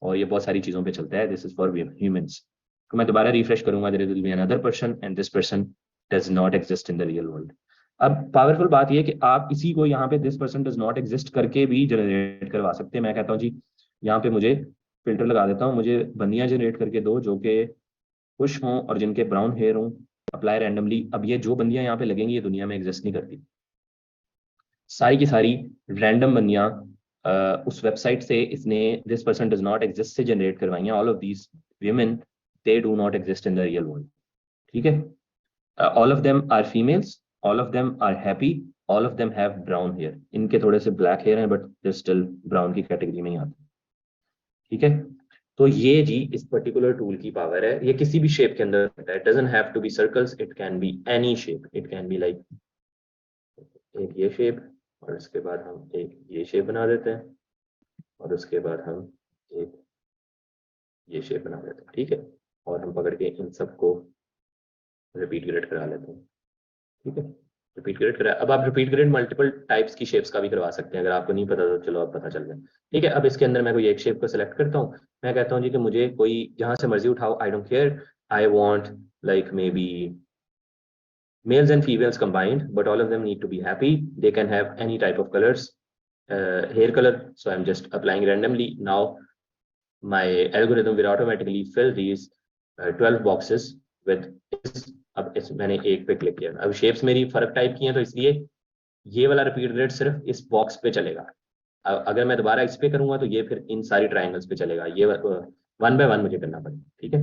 और ये बहुत सारी चीजों पे चलता है। This is for humans. तो मैं दोबारा रिफ्रेश करूंगा, there will be another person and this person does not exist in the real world. अब पावरफुल बात यह कि आप इसी को यहाँ पे this person does not exist करके भी जनरेट करवा सकते हैं। मैं कहता हूँ जी यहाँ पे मुझे फिल्टर लगा देता हूँ, मुझे बंदियां जनरेट करके दो जो कि खुश हों और जिनके ब्राउन हेयर हों। Apply randomly. अब ये जो बंदियां यहाँ पे लगेंगी ये दुनिया में एग्जिस्ट नहीं करती, सारी की सारी रैंडम बंदियां उस वेबसाइट से इसने this person does not exist से जनरेट करवाई हैं। All of these women they do not exist in the real world, ठीक है। All of them are females, all of them are happy, all of them have brown hair. इनके थोड़े से black hair हैं but they still brown की category में ही आते हैं, ठीक है। तो ये जी इस पर्टिकुलर टूल की पावर है। ये किसी भी शेप के अंदर होता है, it doesn't have to be circles, it can be any shape. It can be like एक ये शेप और उसके बाद हम एक ये शेप बना देते हैं और उसके बाद हम एक ये शेप बना देते हैं, ठीक है। और हम पकड़ के इन सबको रिपीट ग्रेड करा लेते हैं, ठीक है। रिपीट ग्रेड करा। अब आप रिपीट ग्रेड मल्टीपल टाइप्स की शेप्स का भी करवा सकते हैं। अगर आपको नहीं पता तो चलो अब पता चल गया, ठीक है। अब इसके अंदर मैं कोई एक शेप को सिलेक्ट करता हूँ। मैं कहता हूँ जी कि मुझे कोई जहां से मर्जी उठाओ, I don't care, I want like may be Males and females combined, but all of them need to be happy. They can have any type of colors, hair color. So I'm just applying randomly. Now my algorithm will automatically fill these 12 boxes with अब मैंने एक पे click किया. अब shapes मेरी फर्क type की हैं, तो इसलिए ये वाला रिपीट ग्रिड सिर्फ इस बॉक्स पे चलेगा. अगर मैं दोबारा इस पे करूंगा तो ये फिर इन सारी ट्राइंगल्स पे चलेगा. ये 1 बाय 1 मुझे करना पड़ेगा. ठीक है,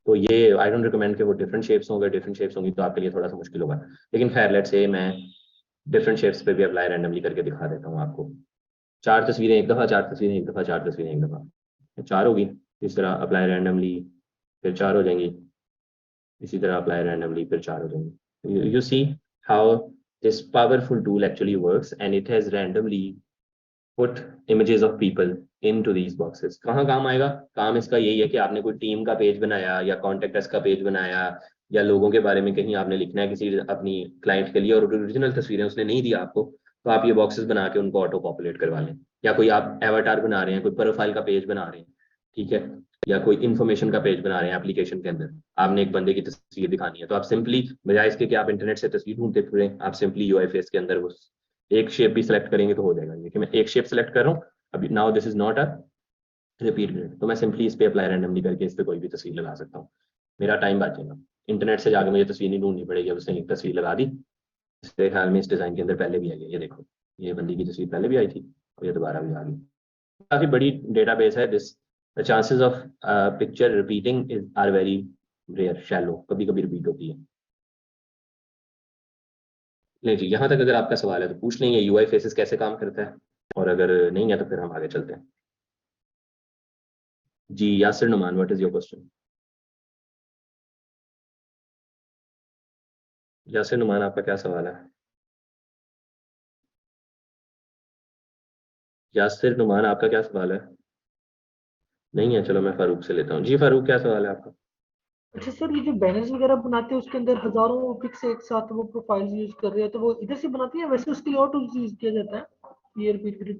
तो ये आई डोंट रिकमेंड कि वो डिफरेंट शेप्स होंगे. डिफरेंट शेप्स होंगी तो आपके लिए थोड़ा सा मुश्किल होगा, लेकिन खैर लेट्स से मैं डिफरेंट शेप्स पे भी अप्लाई रैंडमली करके दिखा देता हूँ आपको. 4 तस्वीरें एक दफ़ा, 4 तस्वीरें एक दफ़ा, 4 तस्वीरें एक दफ़ा, 4 होगी. इस तरह अप्लाई रैंडमली, फिर 4 हो जाएंगी. इसी तरह अप्लाई रैंडमली, फिर 4 हो जाएंगी. You see how this powerful tool actually works, and it has randomly put images of people into these boxes. कहाँ काम आएगा? काम इसका यही है कि आपने कोई टीम का पेज बनाया या कॉन्टेक्ट अस का पेज बनाया या लोगों के बारे में कहीं आपने लिखना है किसी अपनी क्लाइंट के लिए और ओरिजिनल तस्वीरें उसने नहीं दी आपको, तो आप ये बॉक्सेस बना के उनको ऑटो पॉपुलेट करवा लें. या कोई आप एवाटार बना रहे हैं, कोई प्रोफाइल का पेज बना रहे हैं, ठीक है, या कोई इन्फॉर्मेशन का पेज बना रहे हैं एप्लीकेशन के अंदर, आपने एक बंदे की तस्वीर दिखानी है, तो आप सिंपली बजाय इसके कि आप इंटरनेट से तस्वीर ढूंढते फिरें, आप सिंपली यूआईफेस के अंदर वो एक शेप भी सिलेक्ट करेंगे तो हो जाएगा. देखिए मैं एक शेप सिलेक्ट कर रहा हूँ अभी. Now this is not a repeat grid, तो मैं सिंपली इस पे अप्लाई रैंडमली करके इस पे कोई भी तस्वीर लगा सकता हूँ. मेरा टाइम बचेगा. इंटरनेट से जाकर मुझे तस्वीर नहीं ढूंढनी पड़ेगी. अब उसने एक तस्वीर लगा दी. मेरे ख्याल में इस डिजाइन के अंदर पहले भी आई है. ये देखो, ये बंदी की तस्वीर पहले भी आई थी और ये दोबारा भी आ गई. काफी बड़ी डेटाबेस है. This the chances of picture repeating are very rare, shallow, कभी कभी रिपीट होती है. नहीं जी, यहाँ तक अगर आपका सवाल है तो पूछ लेंगे यूआई फेसेस कैसे काम करता है, और अगर नहीं है तो फिर हम आगे चलते हैं. जी Yasir Numan, what is your question? Yasir Numan, आपका क्या सवाल है? यासिर नुमान, आपका क्या सवाल है? नहीं है, चलो मैं फारूक से लेता हूँ. जी फारूक, क्या सवाल है आपका? अच्छा सर, ये जो बैनर्स वगैरह बनाते हैं उसके अंदर हजारों पिक्स एक साथ वो प्रोफाइल्स यूज कर रहे हैं, तो वो इधर से बनाती है, वैसे उसके लिए और टूल्स यूज किया जाता है ये रिपीट ग्रिड?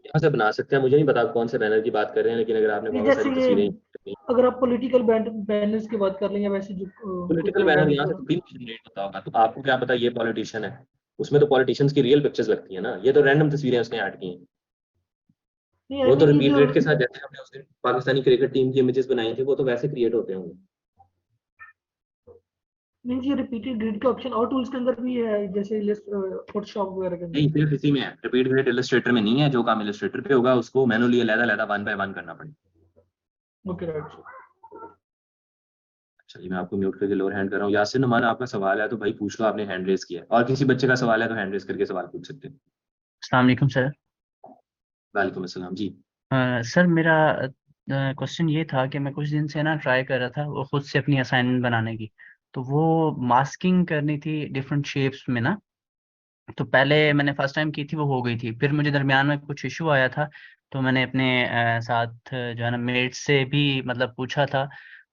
यहाँ से बना सकते हैं. मुझे नहीं पता कौन से बैनर की बात कर रहे हैं, लेकिन अगर आपने बहुत जैसे सारी ये तस्वीरें, अगर आप पॉलिटिकल बैनर्स की बात कर लेंगे, वैसे जो पॉलिटिकल बैनर यहाँ से भी जनरेट होता होगा, तो आपको क्या पता ये पॉलिटिशियन है, उसमें तो पॉलिटिशियंस की रियल पिक्चर्स लगती है ना. ये तो रैंडम तस्वीरें उसने ऐड की हैं. वो तो रिपीट रेट के साथ, जैसे हमने उस दिन पाकिस्तानी क्रिकेट टीम की इमेजेस बनाई थी, वो तो वैसे क्रिएट होते होंगे. मींस ये रिपीटेड ग्रिड का ऑप्शन और टूल्स के अंदर भी है, जैसे फोटोशॉप वगैरह के अंदर? नहीं, सिर्फ इसी में है. रिपीट ग्रिड इलस्ट्रेटर में नहीं है. जो काम इलस्ट्रेटर पे होगा उसको मैनुअली अलग-अलग 1 बाय 1 करना पड़ेगा. Okay right. चलिए मैं आपको म्यूट करके लोअर हैंड कर रहा हूँ. यासिर नुमान, आपका सवाल है तो भाई पूछ लो, आपने हैंड रेज किया है. और किसी बच्चे का सवाल है तो हैंड रेज करके सवाल पूछ सकते हैं. अस्सलाम वालेकुम सर. वालेकुम अस्सलाम. जी सर मेरा क्वेश्चन ये था कि मैं कुछ दिन से ना ट्राई कर रहा था वो खुद से अपनी असाइनमेंट बनाने की, तो वो मास्किंग करनी थी डिफरेंट शेप्स में ना. तो पहले मैंने फर्स्ट टाइम की थी, वो हो गई थी. फिर मुझे दरमियान में कुछ इशू आया था, तो मैंने अपने साथ जो है ना मेट से भी मतलब पूछा था,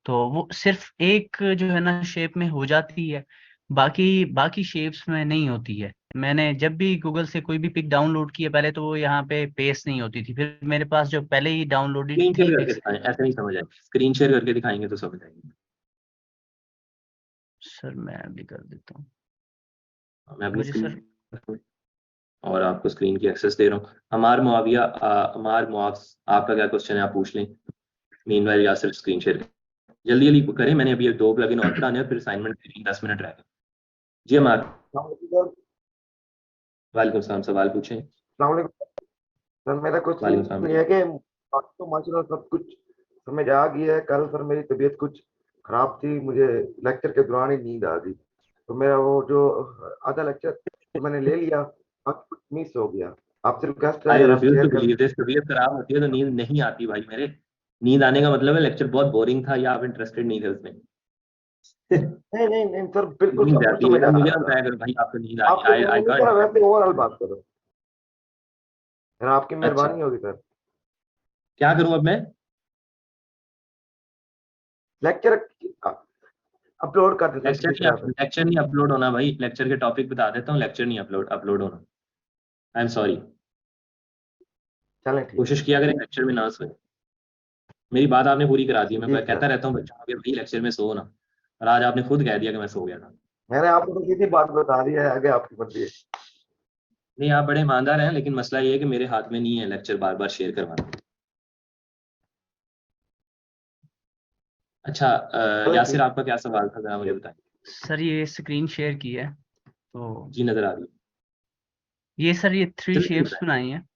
तो वो सिर्फ एक जो है ना शेप में हो जाती है, बाकी बाकी शेप्स में नहीं होती है. मैंने जब भी गूगल से कोई भी पिक डाउनलोड की है पहले, तो वो यहाँ पे पेस्ट नहीं होती थी. फिर मेरे पास जो पहले ही डाउनलोडेड स्क्रीन थी शेयर करके पिक्स. दिखाएं, ऐसे नहीं समझ आएगी. स्क्रीन शेयर करके दिखाएंगे तो समझ आएगी. सर मैं अभी कर देता हूँ. मैं अपनी मुझे सर स्क्रीन और आपको स्क्रीन की एक्सेस दे रहा हूँ. हमार मुआविया, हमार मुआवज, आपका क्या क्वेश्चन है आप पूछ लें. मीनवाइल यासिर स्क्रीन शेयर जल्दी जल्दी करें. मैंने अभी 2 प्लगइन और बनाने हैं, फिर असाइनमेंट 10 मिनट रह गए. जी हमार. वालेकुम सलाम, सवाल पूछें. सर मेरा कुछ वालेकुम सलाम. ये है कि तो माशाल्लाह सब कुछ समझ आ गया है. कल सर मेरी तबीयत कुछ खराब थी, मुझे लेक्चर के दौरान ही नींद आ गई, तो मेरा वो जो आधा लेक्चर तो मैंने ले लिया, कुछ मिस हो गया. आप सिर्फ गेस्ट तबीयत खराब होती है तो नींद नहीं आती भाई मेरे. नींद आने का मतलब है लेक्चर बहुत बोरिंग था या आप इंटरेस्टेड नहीं थे उसमें. नहीं सर, बिल्कुल नींद आती है. मुझे बताया करो भाई आपको नींद आ रही है. वैसे ओवरऑल बात करो सर, आपकी मेहरबानी होगी सर. क्या करूं अब मैं? लेक्चर अपलोड कर देते. लेक्चर नहीं अपलोड होना भाई. लेक्चर के टॉपिक बता देता हूँ, लेक्चर नहीं अपलोड होना. I am sorry. चलें ठीक. कोशिश किया करें लेक्चर में ना सोए. मेरी बात आपने पूरी करा दी. मैं कहता रहता हूँ बच्चों को भाई लेक्चर में सो ना, और आज आपने खुद कह दिया कि मैं सो गया था. मैंने आपको तो सीधी बात बता दी है, आगे आपकी मर्जी है। नहीं, आप बड़े ईमानदार हैं, लेकिन मसला ये है कि मेरे हाथ में नहीं है लेक्चर बार बार शेयर करवाना। अच्छा, यासिर आपका क्या सवाल था, जरा मुझे बताएं। सर ये स्क्रीन शेयर की है तो जी नजर आ रही है। ये सर ये 3 जल्दी शेप्स बताएं। बनाई हैं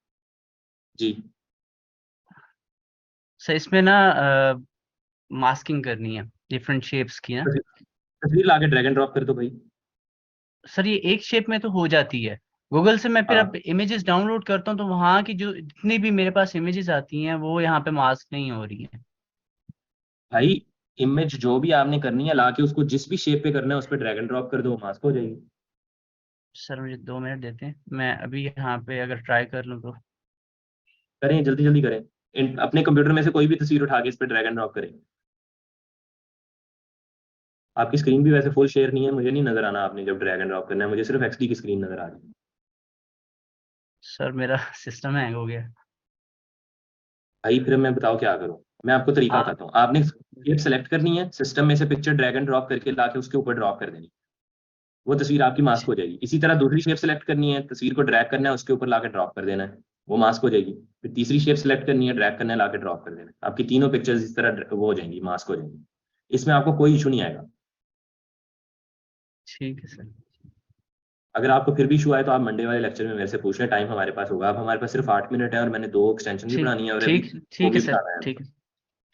जी सर, इसमें ना मास्किंग करनी है डिफरेंट शेप्स की ना। तस्वीर ला के ड्रैग एंड ड्रॉप कर दो भाई। सर ये एक शेप में तो हो जाती है, गूगल से मैं फिर हाँ अब इमेजेस डाउनलोड करता हूँ तो वहाँ की जो जितनी भी मेरे पास इमेजेस आती हैं वो यहाँ पे मास्क नहीं हो रही है। भाई, इमेज जो भी आपने करनी है ला के उसको जिस भी शेप पे करना है उस पर ड्रैग एंड ड्रॉप कर दो, मास्क हो जाएगी। सर मुझे 2 मिनट देते हैं, मैं अभी यहाँ पे अगर ट्राई कर लूँ तो। करें, जल्दी जल्दी करें। अपने कंप्यूटर में से कोई भी तस्वीर उठा के इस पर ड्रैग एंड ड्रॉप करें। आपकी स्क्रीन भी वैसे फुल शेयर नहीं है, मुझे नहीं नजर आना आपने जब ड्रैग एंड ड्रॉप करना है, मुझे सिर्फ एक्सडी की स्क्रीन नजर आ रही है। सर मेरा सिस्टम हैंग हो गया। भाई फिर मैं बताओ क्या करूं। मैं आपको तरीका आप बताता हूँ। आपने शेप सेलेक्ट करनी है, सिस्टम में से पिक्चर ड्रैग एंड ड्रॉप करके ला के उसके ऊपर ड्रॉप कर देनी, वो तस्वीर आपकी मास्क हो जाएगी। इसी तरह दूसरी शेप सेलेक्ट करनी है, तस्वीर को ड्रैग करना है, उसके ऊपर लाके ड्रॉप कर देना है, वो मास्क हो जाएगी। फिर तीसरी शेप सेलेक्ट करनी है, ड्रैग करना है, लाके ड्रॉप कर देना है, आपकी तीनों पिक्चर्स इस तरह वो हो जाएंगी, मास्क हो जाएंगी। इसमें आपको कोई इशू नहीं आएगा। ठीक है सर। अगर आपको फिर भी इशू आए तो आप मंडे वाले लेक्चर में मेरे से पूछ लें, टाइम हमारे पास होगा। अब हमारे पास सिर्फ 8 मिनट है और मैंने 2 एक्सटेंशन भी ठीक बनानी है और अभी ठीक वो ठीक है भी सर, बनाना है। ठीक है,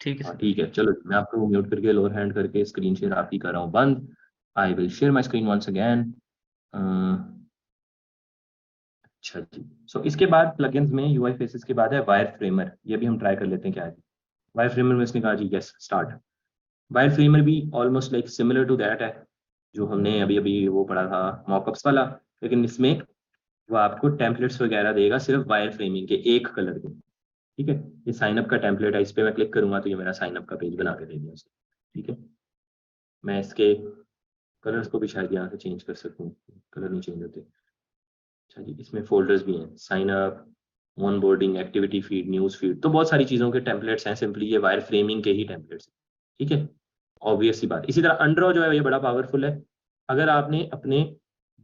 ठीक है हाँ सर। ठीक है, चलो मैं आपको म्यूट करके लोअर हैंड करके स्क्रीन शेयर आपकी कर रहा हूँ बंद। I will share my screen once again. अच्छा जी। सो इसके बाद प्लगइन्स में यूआई फेसेस के बाद है वायर फ्रेमर। ये भी हम ट्राई कर लेते हैं क्या है। वायर फ्रेमर में इसने कहा जी यस स्टार्ट। वायर फ्रेमर भी almost like similar to that है जो हमने अभी अभी वो पढ़ा था मॉकअप्स वाला, लेकिन इसमें वो आपको टेम्पलेट्स वगैरह देगा सिर्फ वायर फ्रेमिंग के एक कलर के। ठीक है, ये साइन अप का टेम्पलेट है, इस पर मैं क्लिक करूंगा तो ये मेरा साइन अप का पेज बना के दे दिया उसने। ठीक है, मैं इसके कलर्स को भी शायद यहाँ से चेंज कर सकूँ, कलर नहीं चेंज होते। अच्छा जी, इसमें फोल्डर्स भी हैं, sign up, onboarding, activity feed, news feed, तो बहुत सारी चीज़ों के टेम्पलेट्स हैं, सिंपली ये वायर फ्रेमिंग के ही टेम्पलेट्स हैं। ठीक है, ऑब्वियस सी बात। इसी तरह अनड्रॉ जो है ये बड़ा पावरफुल है। अगर आपने अपने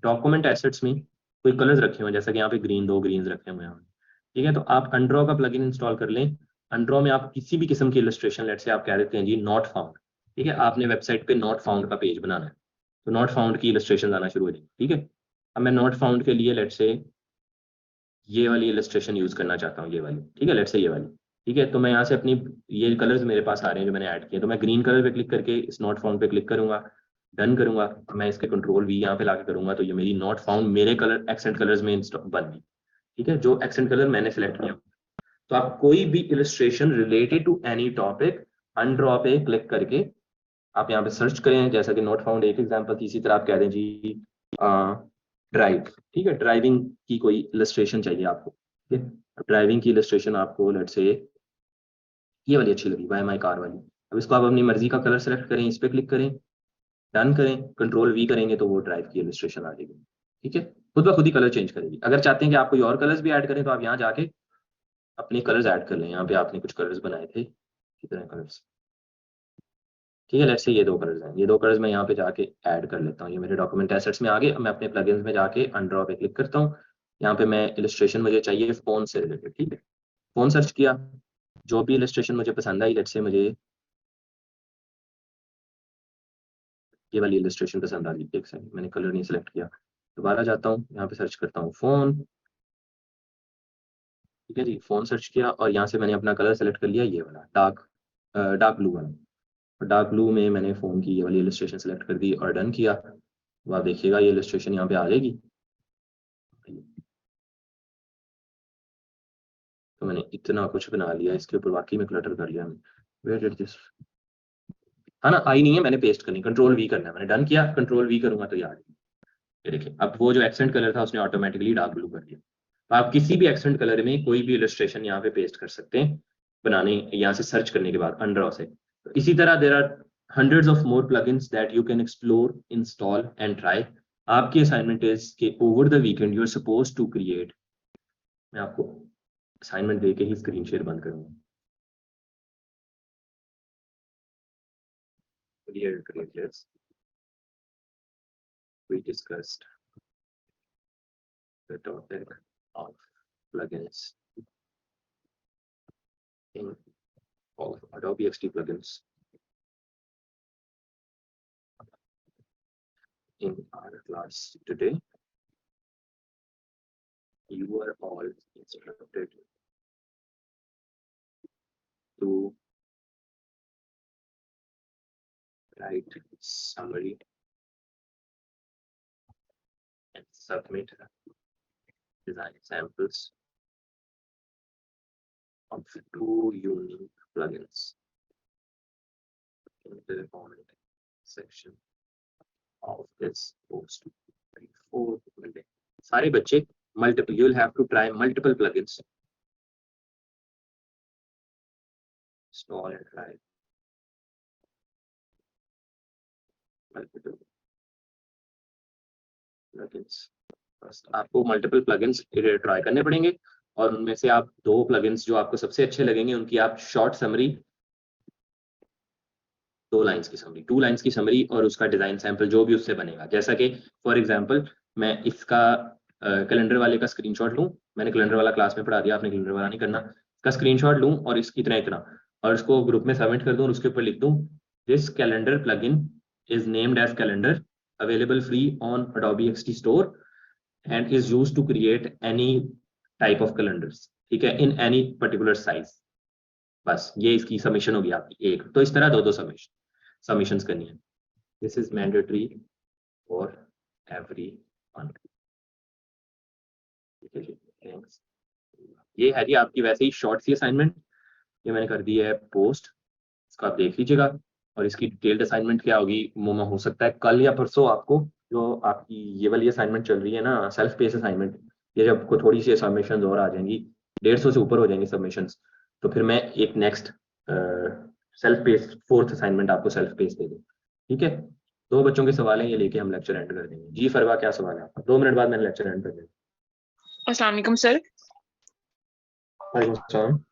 डॉक्यूमेंट एसेट्स में कोई कलर्स रखे हुए हैं, जैसा कि यहाँ पे ग्रीन, 2 ग्रीन्स रखे हुए हैं, ठीक है, तो आप अनड्रॉ का प्लगइन इंस्टॉल कर लें। अनड्रॉ में आप किसी भी किस्म की इलस्ट्रेशन, लेट से आप कह देते हैं जी नॉट फाउंड, ठीक है, आपने वेबसाइट पे नॉट फाउंड का पेज बनाना है, तो नॉट फाउंड की इलस्ट्रेशन आना शुरू हो जाएगी। ठीक है, अब मैं नॉट फाउंड के लिए लेट से ये वाली इलस्ट्रेशन यूज करना चाहता हूँ, ये वाली, ठीक है, लेट से ये वाली। ठीक है, तो मैं यहाँ से अपनी ये कलर्स मेरे पास आ रहे हैं जो मैंने ऐड किए, तो मैं ग्रीन कलर पे क्लिक करके इस नॉट फाउंड पे क्लिक करूंगा, डन करूंगा, मैं इसके कंट्रोल वी यहाँ पे लाके करूंगा तो ये मेरी नॉट फाउंड मेरे कलर एक्सेंट कलर्स में बन गई। ठीक है, जो एक्सेंट कलर मैंने सेलेक्ट किया। तो आप कोई भी illustration related to any topic undraw पे क्लिक करके आप यहाँ पे सर्च करें, जैसा कि नॉट फाउंड एक एग्जांपल थी, इसी तरह आप कह दें जी ड्राइव। ठीक है, ड्राइविंग की कोई इलस्ट्रेशन चाहिए आपको। ठीक है, ड्राइविंग की इलस्ट्रेशन आपको लेट से ये वाली अच्छी लगी, बाय माई कार वाली। अब इसको आप अपनी मर्जी का कलर सेलेक्ट करें, इस पर क्लिक करें, डन करें, कंट्रोल वी करेंगे तो वो ड्राइव की इलस्ट्रेशन आ जाएगी। ठीक है, खुद ब खुद ही कलर चेंज करेगी। अगर चाहते हैं कि आप कोई और कलर्स भी ऐड करें तो आप यहाँ जाके अपने कलर्स ऐड कर लें। यहाँ पे आपने कुछ कलर्स बनाए थे, कितने कलर्स, ठीक है, लेट्स से ये 2 कलर्स हैं, ये 2 कलर्स मैं यहाँ पे जाके ऐड कर लेता हूँ। ये मेरे डॉक्यूमेंट एसेट्स में आ गए। मैं अपने प्लगइन्स में जाके अनड्रॉ पे क्लिक करता हूँ। यहाँ पे मैं इलस्ट्रेशन मुझे चाहिए फोन से रिलेटेड। ठीक है, फोन सर्च किया, जो भी इलस्ट्रेशन मुझे पसंद आई, लेट्स से मुझे ये वाली इलस्ट्रेशन पसंद आ गई, एक सेकंड, मैंने कलर नहीं सेलेक्ट किया, दोबारा जाता हूँ, यहाँ पे सर्च करता हूँ फोन। ठीक है जी, फोन सर्च किया और यहाँ से मैंने अपना कलर सेलेक्ट कर लिया, ये वाला डार्क ब्लू वाला। और डार्क ब्लू में मैंने फोन की ये वाली इलस्ट्रेशन सेलेक्ट कर दी और डन किया। तो आप देखिएगा ये इलस्ट्रेशन यहाँ पे आ जाएगी। तो मैंने इतना कुछ बना लिया इसके ऊपर, वाकई में क्लटर कर लिया मैंने। वेयर डिड दिस, है ना, आई नहीं है, मैंने पेस्ट करनी, कंट्रोल वी करना है, मैंने डन किया, कंट्रोल वी करूंगा तो ये आ जाएगी। ये देखिए, अब वो जो एक्सेंट कलर था उसने ऑटोमेटिकली डार्क ब्लू कर दिया। तो आप किसी भी एक्सेंट कलर में कोई भी इलस्ट्रेशन यहाँ पे पेस्ट कर सकते हैं बनाने, यहाँ से सर्च करने के बाद अनड्रॉ से। तो इसी तरह there are hundreds of more plugins that you can explore, install and try. आपकी असाइनमेंट इज के over the weekend you are suppose to create, मैं आपको असाइनमेंट दे के ही स्क्रीन शेयर बंद करूंगा। Create this. we discussed the topic of plugins in of Adobe XD plugins in our class today. You are all instructed to write summary and submit design samples of 2 unique plugins in the comment section of this post before Monday. सारे बच्चे multiple, you will have to try multiple plugins. Install and try multiple plugins. First, आपको multiple plugins try करने पड़ेंगे और उनमें से आप 2 plugins जो आपको सबसे अच्छे लगेंगे उनकी आप short summary 2 लाइंस की समरी 2 लाइंस की समरी और उसका डिजाइन सैंपल जो भी उससे बनेगा। जैसा कि फॉर एग्जांपल मैं इसका कैलेंडर वाले का स्क्रीनशॉट लूं, मैंने कैलेंडर वाला क्लास में पढ़ा दिया, आपने कैलेंडर वाला नहीं करना, इसका स्क्रीनशॉट लूं और इस इतना इतना और इसको ग्रुप में सबमिट कर दूं और उसके ऊपर लिख दूं this calendar plugin is named as calendar available free on Adobe XD store and is used to create any type of calendars, ठीक है, इन एनी पर्टिकुलर साइज। बस ये इसकी सबमिशन होगी आपकी एक। तो इस तरह 2-2 सबमिशंस करनी है। This is mandatory for everyone. Thanks. ये है जी आपकी वैसे ही शॉर्ट सी असाइनमेंट, ये मैंने कर दी है पोस्ट, इसको आप देख लीजिएगा। और इसकी डिटेल्ड असाइनमेंट क्या होगी वो हो सकता है कल या परसों आपको, जो आपकी ये वाली असाइनमेंट चल रही है ना सेल्फ पेस असाइनमेंट, ये जब आपको थोड़ी सी सबमिशन और आ जाएंगी 150 से ऊपर हो जाएंगी सबमिशंस, तो फिर मैं एक next self pace 4th assignment आपको सेल्फ पेस दे दूँ, ठीक है। 2 बच्चों के सवाल हैं, ये लेके हम लेक्चर एंड कर देंगे। जी फरवा क्या सवाल है आपका? 2 मिनट बाद मैंने लेक्चर एंड कर देंगे। अस्सलाम वालेकुम सर। वालेकुम अस्सलाम।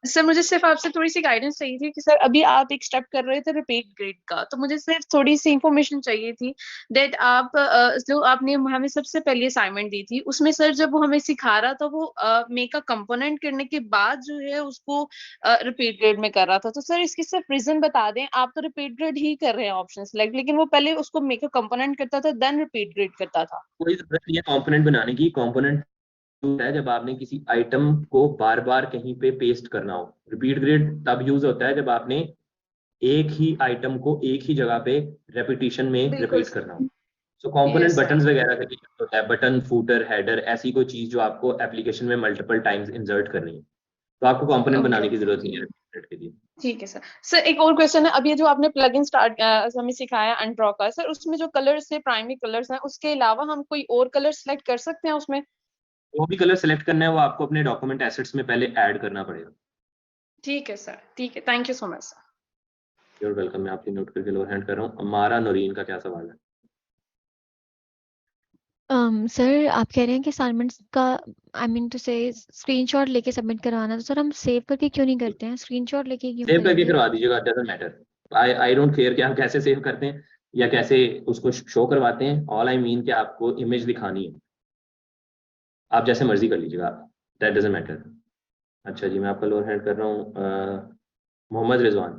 सर मुझे सिर्फ आपसे थोड़ी सी गाइडेंस चाहिए थी कि सर अभी आप एक स्टेप कर रहे थे रिपीट ग्रेड का, तो मुझे सिर्फ थोड़ी सी इंफॉर्मेशन चाहिए थी दैट आप जो आपने हमें सबसे पहले असाइनमेंट दी थी उसमें सर जब वो हमें सिखा रहा था वो मेक अ कंपोनेंट करने के बाद जो है उसको रिपीट ग्रेड में कर रहा था, तो सर इसकी सिर्फ रीजन बता दें। आप तो रिपीट ग्रेड ही कर रहे हैं ऑप्शन सेलेक्ट, लेकिन वो पहले उसको मेक अ कंपोनेंट करता था देन रिपीट ग्रेड करता था। कोई जरूरत नहीं है कंपोनेंट बनाने की। कंपोनेंट है जब आपने किसी आइटम को बार बार कहीं पे पेस्ट करना हो। रिपीट ग्रेड तब यूज होता है जब आपने एक ही आइटम को एक ही जगह पे रेपिटेशन में रिपीट करना हो। सो कंपोनेंट बटन्स वगैरह का होता है, बटन, फूटर, हेडर, ऐसी कोई चीज जो आपको एप्लीकेशन में मल्टीपल टाइम्स इंसर्ट करनी है, तो आपको कंपोनेंट बनाने की जरूरत नहीं है रिपीट के लिए। ठीक है सर। सर एक और क्वेश्चन है, अब ये जो आपने प्लगइन स्टार्ट हमें सिखाया अनड्रॉ का, सर उसमें जो कलर्स है प्राइमरी कलर्स हैं उसके अलावा हम कोई और कलर सेलेक्ट कर सकते हैं उसमें? वो भी कलर सेलेक्ट करना है वो आपको अपने डॉक्यूमेंट एसेट्स में पहले ऐड करना पड़ेगा। ठीक है सर, ठीक है, thank you so much sir. You're welcome. मैं आपकी नोट करके लोअर हैंड कर रहा हूँ। हमारा नौरीन का क्या सवाल है? सर आप कह रहे हैं कि असाइनमेंट्स का आई मीन टू से स्क्रीनशॉट लेके सबमिट करवाना, तो सर हम सेव करके क्यों नहीं करते हैं? स्क्रीनशॉट लेके क्यों सेव करके करेंगे? करवा दीजिएगा, doesn't matter. I don't care कि आप कैसे सेव करते हैं या कैसे उसको शो करवाते हैं। ऑल आई मीन कि आपको इमेज दिखानी है, आप जैसे मर्जी कर लीजिएगा, दैट डजंट मैटर। अच्छा जी, मैं आपका लोअर हैंड कर रहा हूँ। मोहम्मद रिजवान।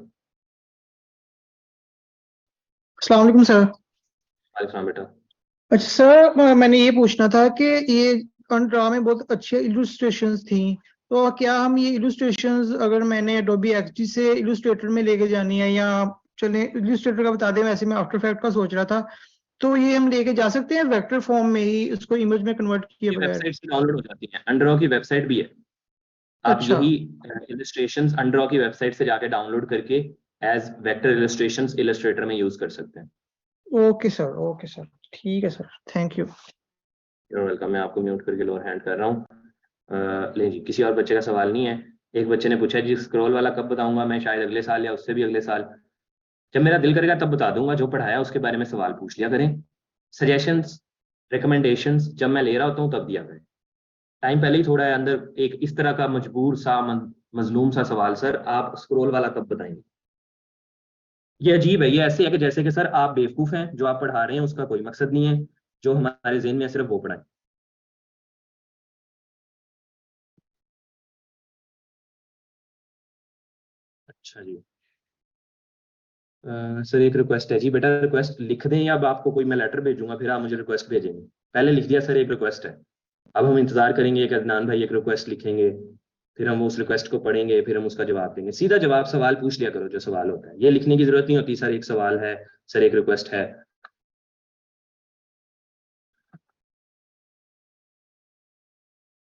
अस्सलाम वालेकुम सर। वालेकुम बेटा। अच्छा सर, मैंने ये पूछना था कि ये अनड्रा में बहुत अच्छे इलस्ट्रेशंस थी, तो क्या हम ये इलस्ट्रेशंस अगर मैंने Adobe XD से इलस्ट्रेटर में लेके जानी है, या चले इलस्ट्रेटर का बता दें, वैसे मैं आफ्टर इफेक्ट का सोच रहा था, तो ये हम लेके जा सकते हैं वेक्टर फॉर्म में ही उसको इमेज में कन्वर्ट किए बगैर? वेबसाइट से डाउनलोड हो जाती है, अनड्रॉ की वेबसाइट भी है। आप अच्छा। यही इलस्ट्रेशंस अनड्रॉ की वेबसाइट से जाके डाउनलोड करके एज वेक्टर इलस्ट्रेशंस इलस्ट्रेटर में यूज कर सकते हैं। ओके सर, ठीक है sir, thank you. You're welcome. मैं आपको म्यूट करके लोअर हैंड कर रहा हूँ। ले जी, किसी और बच्चे का सवाल नहीं है। एक बच्चे ने पूछा जी स्क्रॉल वाला कब बताऊंगा मैं? शायद अगले साल या उससे भी अगले साल, जब मेरा दिल करेगा तब बता दूंगा। जो पढ़ाया उसके बारे में सवाल पूछ लिया करें, सजेशंस रिकमेंडेशंस जब मैं ले रहा होता हूँ तब दिया करें। टाइम पहले ही थोड़ा है अंदर एक इस तरह का मजबूर सा मजलूम सा सवाल, सर आप स्क्रॉल वाला कब बताएंगे? ये अजीब है, ये ऐसे है कि जैसे कि सर आप बेवकूफ हैं, जो आप पढ़ा रहे हैं उसका कोई मकसद नहीं है, जो हमारे ज़हन में है सिर्फ वो पढ़ाएं। अच्छा जी। सर एक रिक्वेस्ट है जी, बेटा रिक्वेस्ट लिख दें या अब आपको कोई मैं लेटर भेजूंगा फिर आप मुझे रिक्वेस्ट भेजेंगे? पहले लिख दिया सर, एक रिक्वेस्ट है। अब हम इंतजार करेंगे कि अदनान भाई एक रिक्वेस्ट लिखेंगे, फिर हम उस रिक्वेस्ट को पढ़ेंगे, फिर हम उसका जवाब देंगे। सीधा जवाब सवाल पूछ लिया करो जो सवाल होता है, ये लिखने की जरूरत नहीं होती सर एक सवाल है, सर एक रिक्वेस्ट है।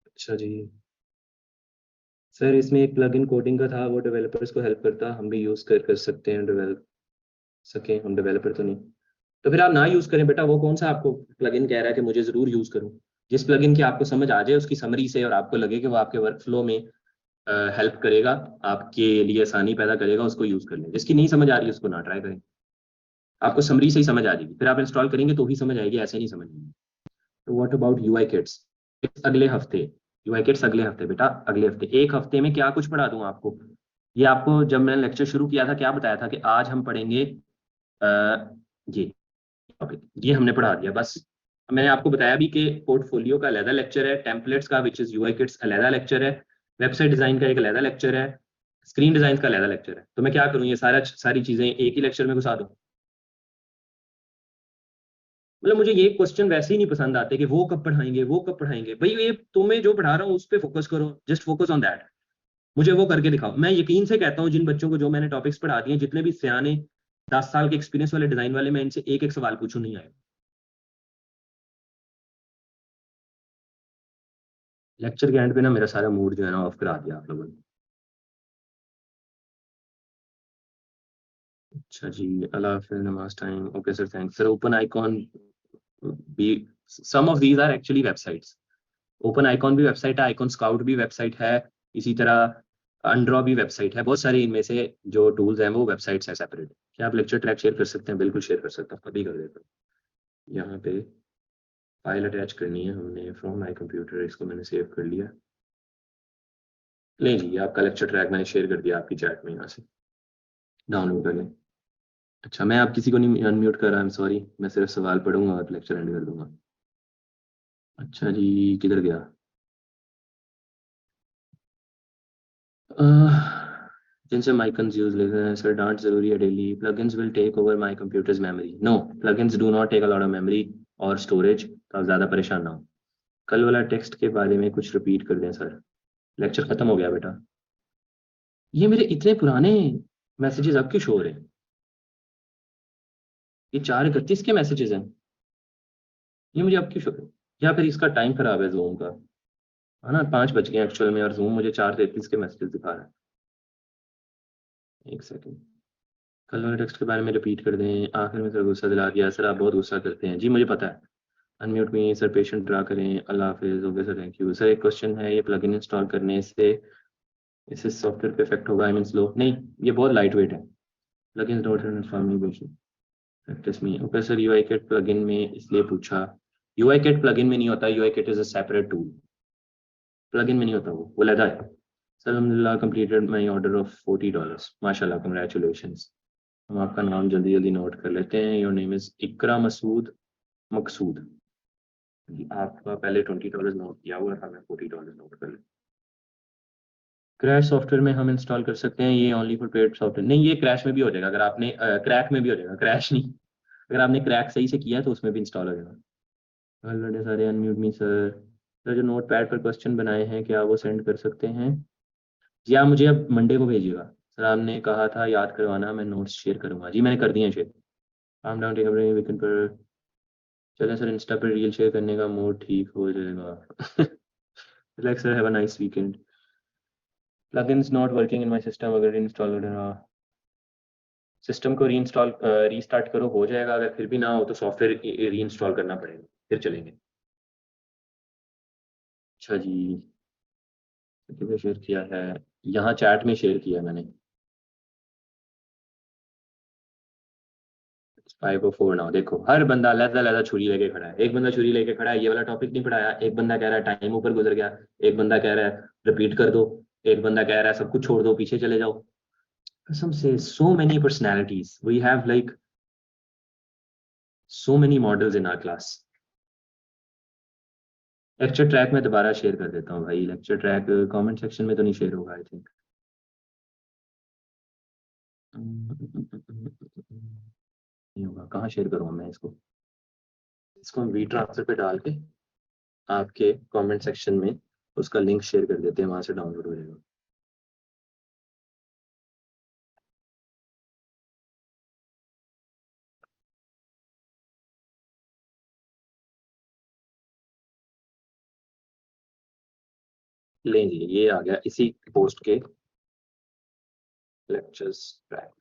अच्छा जी सर, इसमें एक प्लगइन कोडिंग का था, वो डेवलपर्स को हेल्प करता, हम भी यूज कर सकते हैं, डेवलप सके हम, डेवलपर तो नहीं। तो फिर आप ना यूज करें बेटा, वो कौन सा आपको प्लगइन कह रहा है कि मुझे जरूर यूज करूं? जिस प्लगइन की आपको समझ आ जाए उसकी समरी से और आपको लगे कि वो आपके वर्क फ्लो में हेल्प करेगा, आपके लिए आसानी पैदा करेगा, उसको यूज कर लें। जिसकी नहीं समझ आ रही उसको ना ट्राई करें, आपको समरी से ही समझ आ जाएगी, फिर आप इंस्टॉल करेंगे तो ही समझ आएगी, ऐसे नहीं समझ आएगी। तो व्हाट अबाउट यूआई किट्स? अगले हफ्ते यूआई किट्स, अगले हफ्ते बेटा, अगले हफ्ते। एक हफ्ते में क्या कुछ पढ़ा दूं आपको? ये आपको जब मैंने लेक्चर शुरू किया था क्या बताया था कि आज हम पढ़ेंगे ये टॉपिक, ये हमने पढ़ा दिया बस। मैंने आपको बताया भी कि पोर्टफोलियो का अलहदा लेक्चर है, टेम्पलेट्स का विच इज यूआई किट्स अलहदा लेक्चर है, वेबसाइट डिजाइन का एक अलहदा लेक्चर है, स्क्रीन डिजाइन का अलहदा लेक्चर है। तो मैं क्या करूं, ये सारी चीजें एक ही लेक्चर में घुसा दूं? मतलब मुझे ये क्वेश्चन वैसे ही नहीं पसंद आते कि वो कब पढ़ाएंगे, वो कब पढ़ाएंगे। भाई ये तुम्हें जो पढ़ा रहा हूँ उस पर फोकस करो, जस्ट फोकस ऑन दैट, मुझे वो करके दिखाओ। मैं यकीन से कहता हूँ जिन बच्चों को जो मैंने टॉपिक्स पढ़ा दिए, जितने भी सियाने 10 साल के एक्सपीरियंस वाले डिजाइन वाले, मैं इनसे एक एक सवाल पूछूं नहीं आए। लेक्चर के एंड पे ना मेरा सारा मूड जो है ना ऑफ करा दिया आप लोगों ने। अच्छा जी, अल्लाह हाफिज़, नमाज time, okay sir, thanks sir. Open icon भी, some of these are actually websites. Open icon भी वेबसाइट है, आइकॉन स्काउट भी वेबसाइट है, इसी तरह अनड्रॉ भी वेबसाइट है। बहुत सारी इनमें से जो टूल्स हैं वो वेबसाइट्स हैं सेपरेट। क्या आप लेक्चर ट्रैक शेयर कर सकते हैं? बिल्कुल शेयर कर सकता हूँ, अभी कर देता हूँ। यहाँ पे फाइल अटैच करनी है हमने फ्रॉम माई कंप्यूटर, इसको मैंने सेव कर लिया। ले लीजिए आपका लेक्चर ट्रैक मैंने शेयर कर दिया आपकी चैट में, यहाँ से डाउनलोड कर लें। अच्छा, मैं आप किसी को नहीं अनम्यूट कर रहा, आई एम सॉरी, मैं सिर्फ सवाल पढ़ूंगा और लेक्चर एंड कर दूंगा। अच्छा जी, किधर गया? जिनसे माइकन्स यूज लेते हैं सर, डांट जरूरी है daily? Plugins will take over my computer's memory. No, plugins do not take a lot of memory और स्टोरेज, तो आप ज्यादा परेशान ना हो। कल वाला टेक्स्ट के बारे में कुछ रिपीट कर दें सर, लेक्चर खत्म हो गया बेटा। ये मेरे इतने पुराने मैसेजेस अब क्यों शो हो रहे हैं? ये 4:31 के मैसेजेस हैं, ये मुझे अब क्यों शो हो रहे हैं? या फिर इसका टाइम खराब है जूम का, है ना? 5 बज गए एक्चुअल में और जूम मुझे 4:33 के मैसेजेस दिखा रहा है। एक सेकंड, कल वाले टेक्स्ट के बारे में रिपीट कर दें। आखिर में सर गुस्सा दिला दिया सर, आप बहुत गुस्सा करते हैं। जी मुझे पता है, अनम्यूट में सर, पेशेंट ड्रा करें। अल्लाह हाफिज़, okay sir, thank you sir. एक क्वेश्चन है, ये प्लगइन इंस्टॉल करने से इससे सॉफ्टवेयर पे इफेक्ट होगा? I mean slow? नहीं, ये बहुत लाइट वेट है। प्लगइन्स डॉट इन्फॉर्मेशन प्रैक्टिस में, okay sir. UI kit plugin में इसलिए पूछा, यूआई किट प्लगइन में नहीं होता, UI kit is a separate tool, plugin में नहीं होता, वो अलग है। सर अल्हम्दुलिल्लाह कंप्लीटेड माय ऑर्डर ऑफ $40, माशाल्लाह, कंग्रेचुलेशंस। हम आपका नाम जल्दी जल्दी नोट कर लेते हैं। योर नेम इज इकरा मसूद मकसूद। आपका पहले $20 नोट किया हुआ था, मैं $40 नोट कर लें। क्रैश सॉफ्टवेयर में हम इंस्टॉल कर सकते हैं, ये ओनली फॉर पेड सॉफ्टवेयर? नहीं, ये क्रैश में भी हो जाएगा, अगर आपने क्रैक में भी हो जाएगा, क्रैश नहीं, अगर आपने क्रैक सही से किया तो उसमें भी इंस्टॉल हो जाएगा। बड़े सारे अनम्यूट मी सर। सर जो नोट पैड पर क्वेश्चन बनाए हैं क्या वो सेंड कर सकते हैं? जी आप मुझे अब मंडे को भेजिएगा सर, आपने कहा था याद करवाना, मैं नोट्स शेयर करूंगा। जी मैंने कर दिए हैं share. Calm down take weekend पर चलें सर, इंस्टा पर रील शेयर करने का मूड ठीक हो जाएगा। Relax sir, have a nice weekend. Plugins not working in my system, अगर इंस्टॉल करना सिस्टम को रीइंस्टॉल रीस्टार्ट करो, हो जाएगा। अगर फिर भी ना हो तो सॉफ्टवेयर रीइंस्टॉल करना पड़ेगा, फिर चलेंगे। अच्छा जी, किधर शेयर किया है? यहाँ चैट में शेयर किया मैंने। 504 नाउ देखो, हर बंदा लहदा छुरी लेके खड़ा है। एक बंदा छुरी लेके खड़ा है, ये वाला टॉपिक नहीं पढ़ाया। एक बंदा कह रहा है टाइम ऊपर गुजर गया, एक बंदा कह रहा है रिपीट कर दो, एक बंदा कह रहा है सब कुछ छोड़ दो, पीछे चले जाओ। कसम से, so many personalities we have, like so many models in our class, lecture track में दोबारा शेयर कर देता हूँ भाई, लेक्चर ट्रैक कमेंट सेक्शन में तो नहीं शेयर होगा आई थिंक। नहीं होगा, कहाँ शेयर करूँगा मैं इसको? इसको हम वी ट्रांसफर पे डाल के आपके कमेंट सेक्शन में उसका लिंक शेयर कर देते हैं, वहां से डाउनलोड हो जाएगा। ले जी, ये आ गया इसी पोस्ट के लेक्चर्स ट्रैक,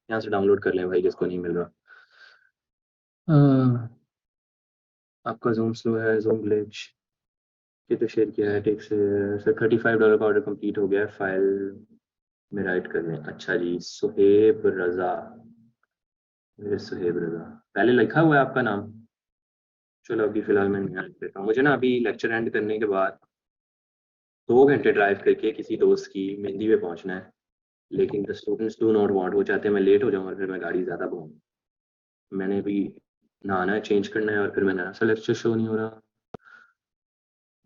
यहाँ से डाउनलोड कर लें भाई जिसको नहीं मिल रहा। आपका जूम स्लो है, जूम ग्लिच ये तो शेयर किया है, टेक से सर $35 का ऑर्डर कंप्लीट हो गया है, फाइल में राइट कर लें। अच्छा जी, सुहेब रजा, मेरे सुहेब रजा पहले लिखा हुआ है आपका नाम। चलो अभी फिलहाल मैं नहीं लिख देता हूँ। मुझे ना अभी लेक्चर एंड करने के बाद 2 घंटे ड्राइव करके किसी दोस्त की मेहंदी पे पहुंचना है, लेकिन the students do not want, वो चाहते हैं मैं लेट हो जाऊँ और फिर मैं गाड़ी ज़्यादा भूँ। मैंने भी नहाना है, चेंज करना है और फिर मैंने ऐसा लेक्चर शो नहीं हो रहा,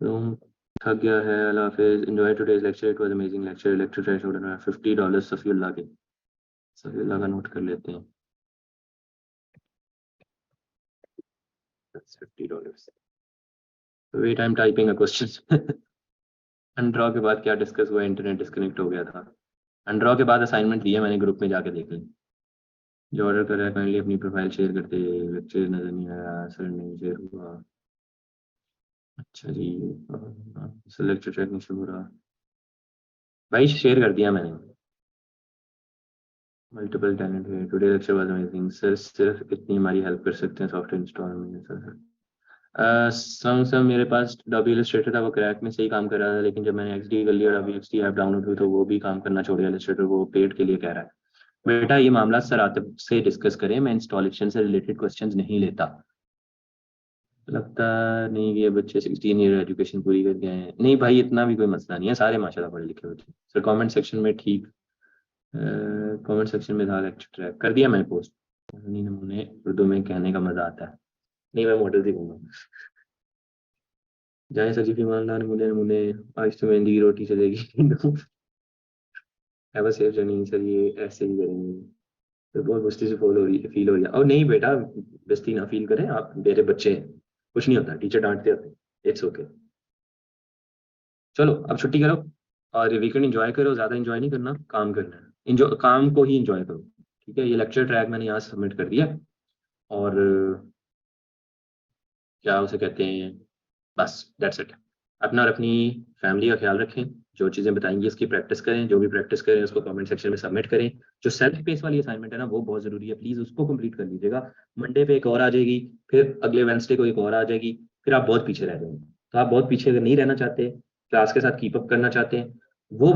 तो थक गया है। अल्लाह हाफिज़, enjoy today's lecture, it was amazing lecture, lecture trash order है $50 सफीउल्लाह के, सफीउल्लाह का नोट कर लेते हैं, $50। Wait I am typing a question. Undraw के बाद क्या डिस्कस हुआ? इंटरनेट डिस्कनेक्ट हो गया था। अनड्रॉ के बाद असाइनमेंट दिया मैंने, ग्रुप में जाके देख ली। जो ऑर्डर कर रहा है काइंडली अपनी प्रोफाइल शेयर करते, लेक्चर नजर नहीं आया सर, नहीं शेयर हुआ। अच्छा जी, लेक्चर ट्रैक नहीं शुरू हो रहा भाई, शेयर कर दिया मैंने। मल्टीपल टैलेंट है, today lecture was amazing sir, सिर्फ इतनी हमारी हेल्प कर सकते हैं सॉफ्टवेयर इंस्टॉल में सर। मेरे पास डब्ल्यू इलस्ट्रेटर था, वो क्रैक में सही काम कर रहा था, लेकिन जब मैंने XD कर लिया और अभी XD ऐप डाउनलोड हुई तो वो भी काम करना छोड़ दिया इलस्ट्रेटर, वो पेड के लिए कह रहा है। बेटा ये मामला सर आतिफ से डिस्कस करें, मैं इंस्टॉलेशन से रिलेटेड क्वेश्चंस नहीं लेता। लगता नहीं कि ये बच्चे 16 ईयर एजुकेशन पूरी कर गए हैं। नहीं भाई, इतना भी कोई मसला नहीं है, सारे माशाल्लाह पढ़े लिखे होते हैं सर। कमेंट सेक्शन में ठीक, कमेंट सेक्शन में था लेक्चर ट्रैक कर दिया मैंने पोस्ट। नमूने उर्दू में कहने का मजा आता है। नहीं मैं मॉडल दिखूंगा। जाए सर जी, ईमानदार नमूने नमूने, आज तो मेहंदी की रोटी चलेगी। है बस सेफ जर्नी सर, ये ऐसे ही करेंगे तो बहुत मस्ती से फॉलो हो रही है, फील हो रही है। और नहीं बेटा, बेस्ती ना फील करें, आप मेरे बच्चे हैं, कुछ नहीं होता, टीचर डांटते होते, इट्स ओके। चलो अब छुट्टी करो और वीकेंड एंजॉय करो, ज्यादा एंजॉय नहीं करना, काम करना है, एंजॉय काम को ही एंजॉय करो, ठीक है। ये लेक्चर ट्रैक मैंने यहाँ सबमिट कर दिया और क्या उसे कहते हैं, बस दैट्स इट। अपना और अपनी फैमिली का ख्याल रखें, जो चीज़ें बताएंगी उसकी प्रैक्टिस करें, जो भी प्रैक्टिस करें उसको कमेंट सेक्शन में सबमिट करें। जो सेल्फ पेस वाली असाइनमेंट है ना, वो बहुत ज़रूरी है, प्लीज़ उसको कंप्लीट कर लीजिएगा। मंडे पे एक और आ जाएगी, फिर अगले वेंसडे को एक और आ जाएगी, फिर आप बहुत पीछे रह जाएंगे। तो आप बहुत पीछे अगर नहीं रहना चाहते, क्लास के साथ कीप अप करना चाहते हैं, वो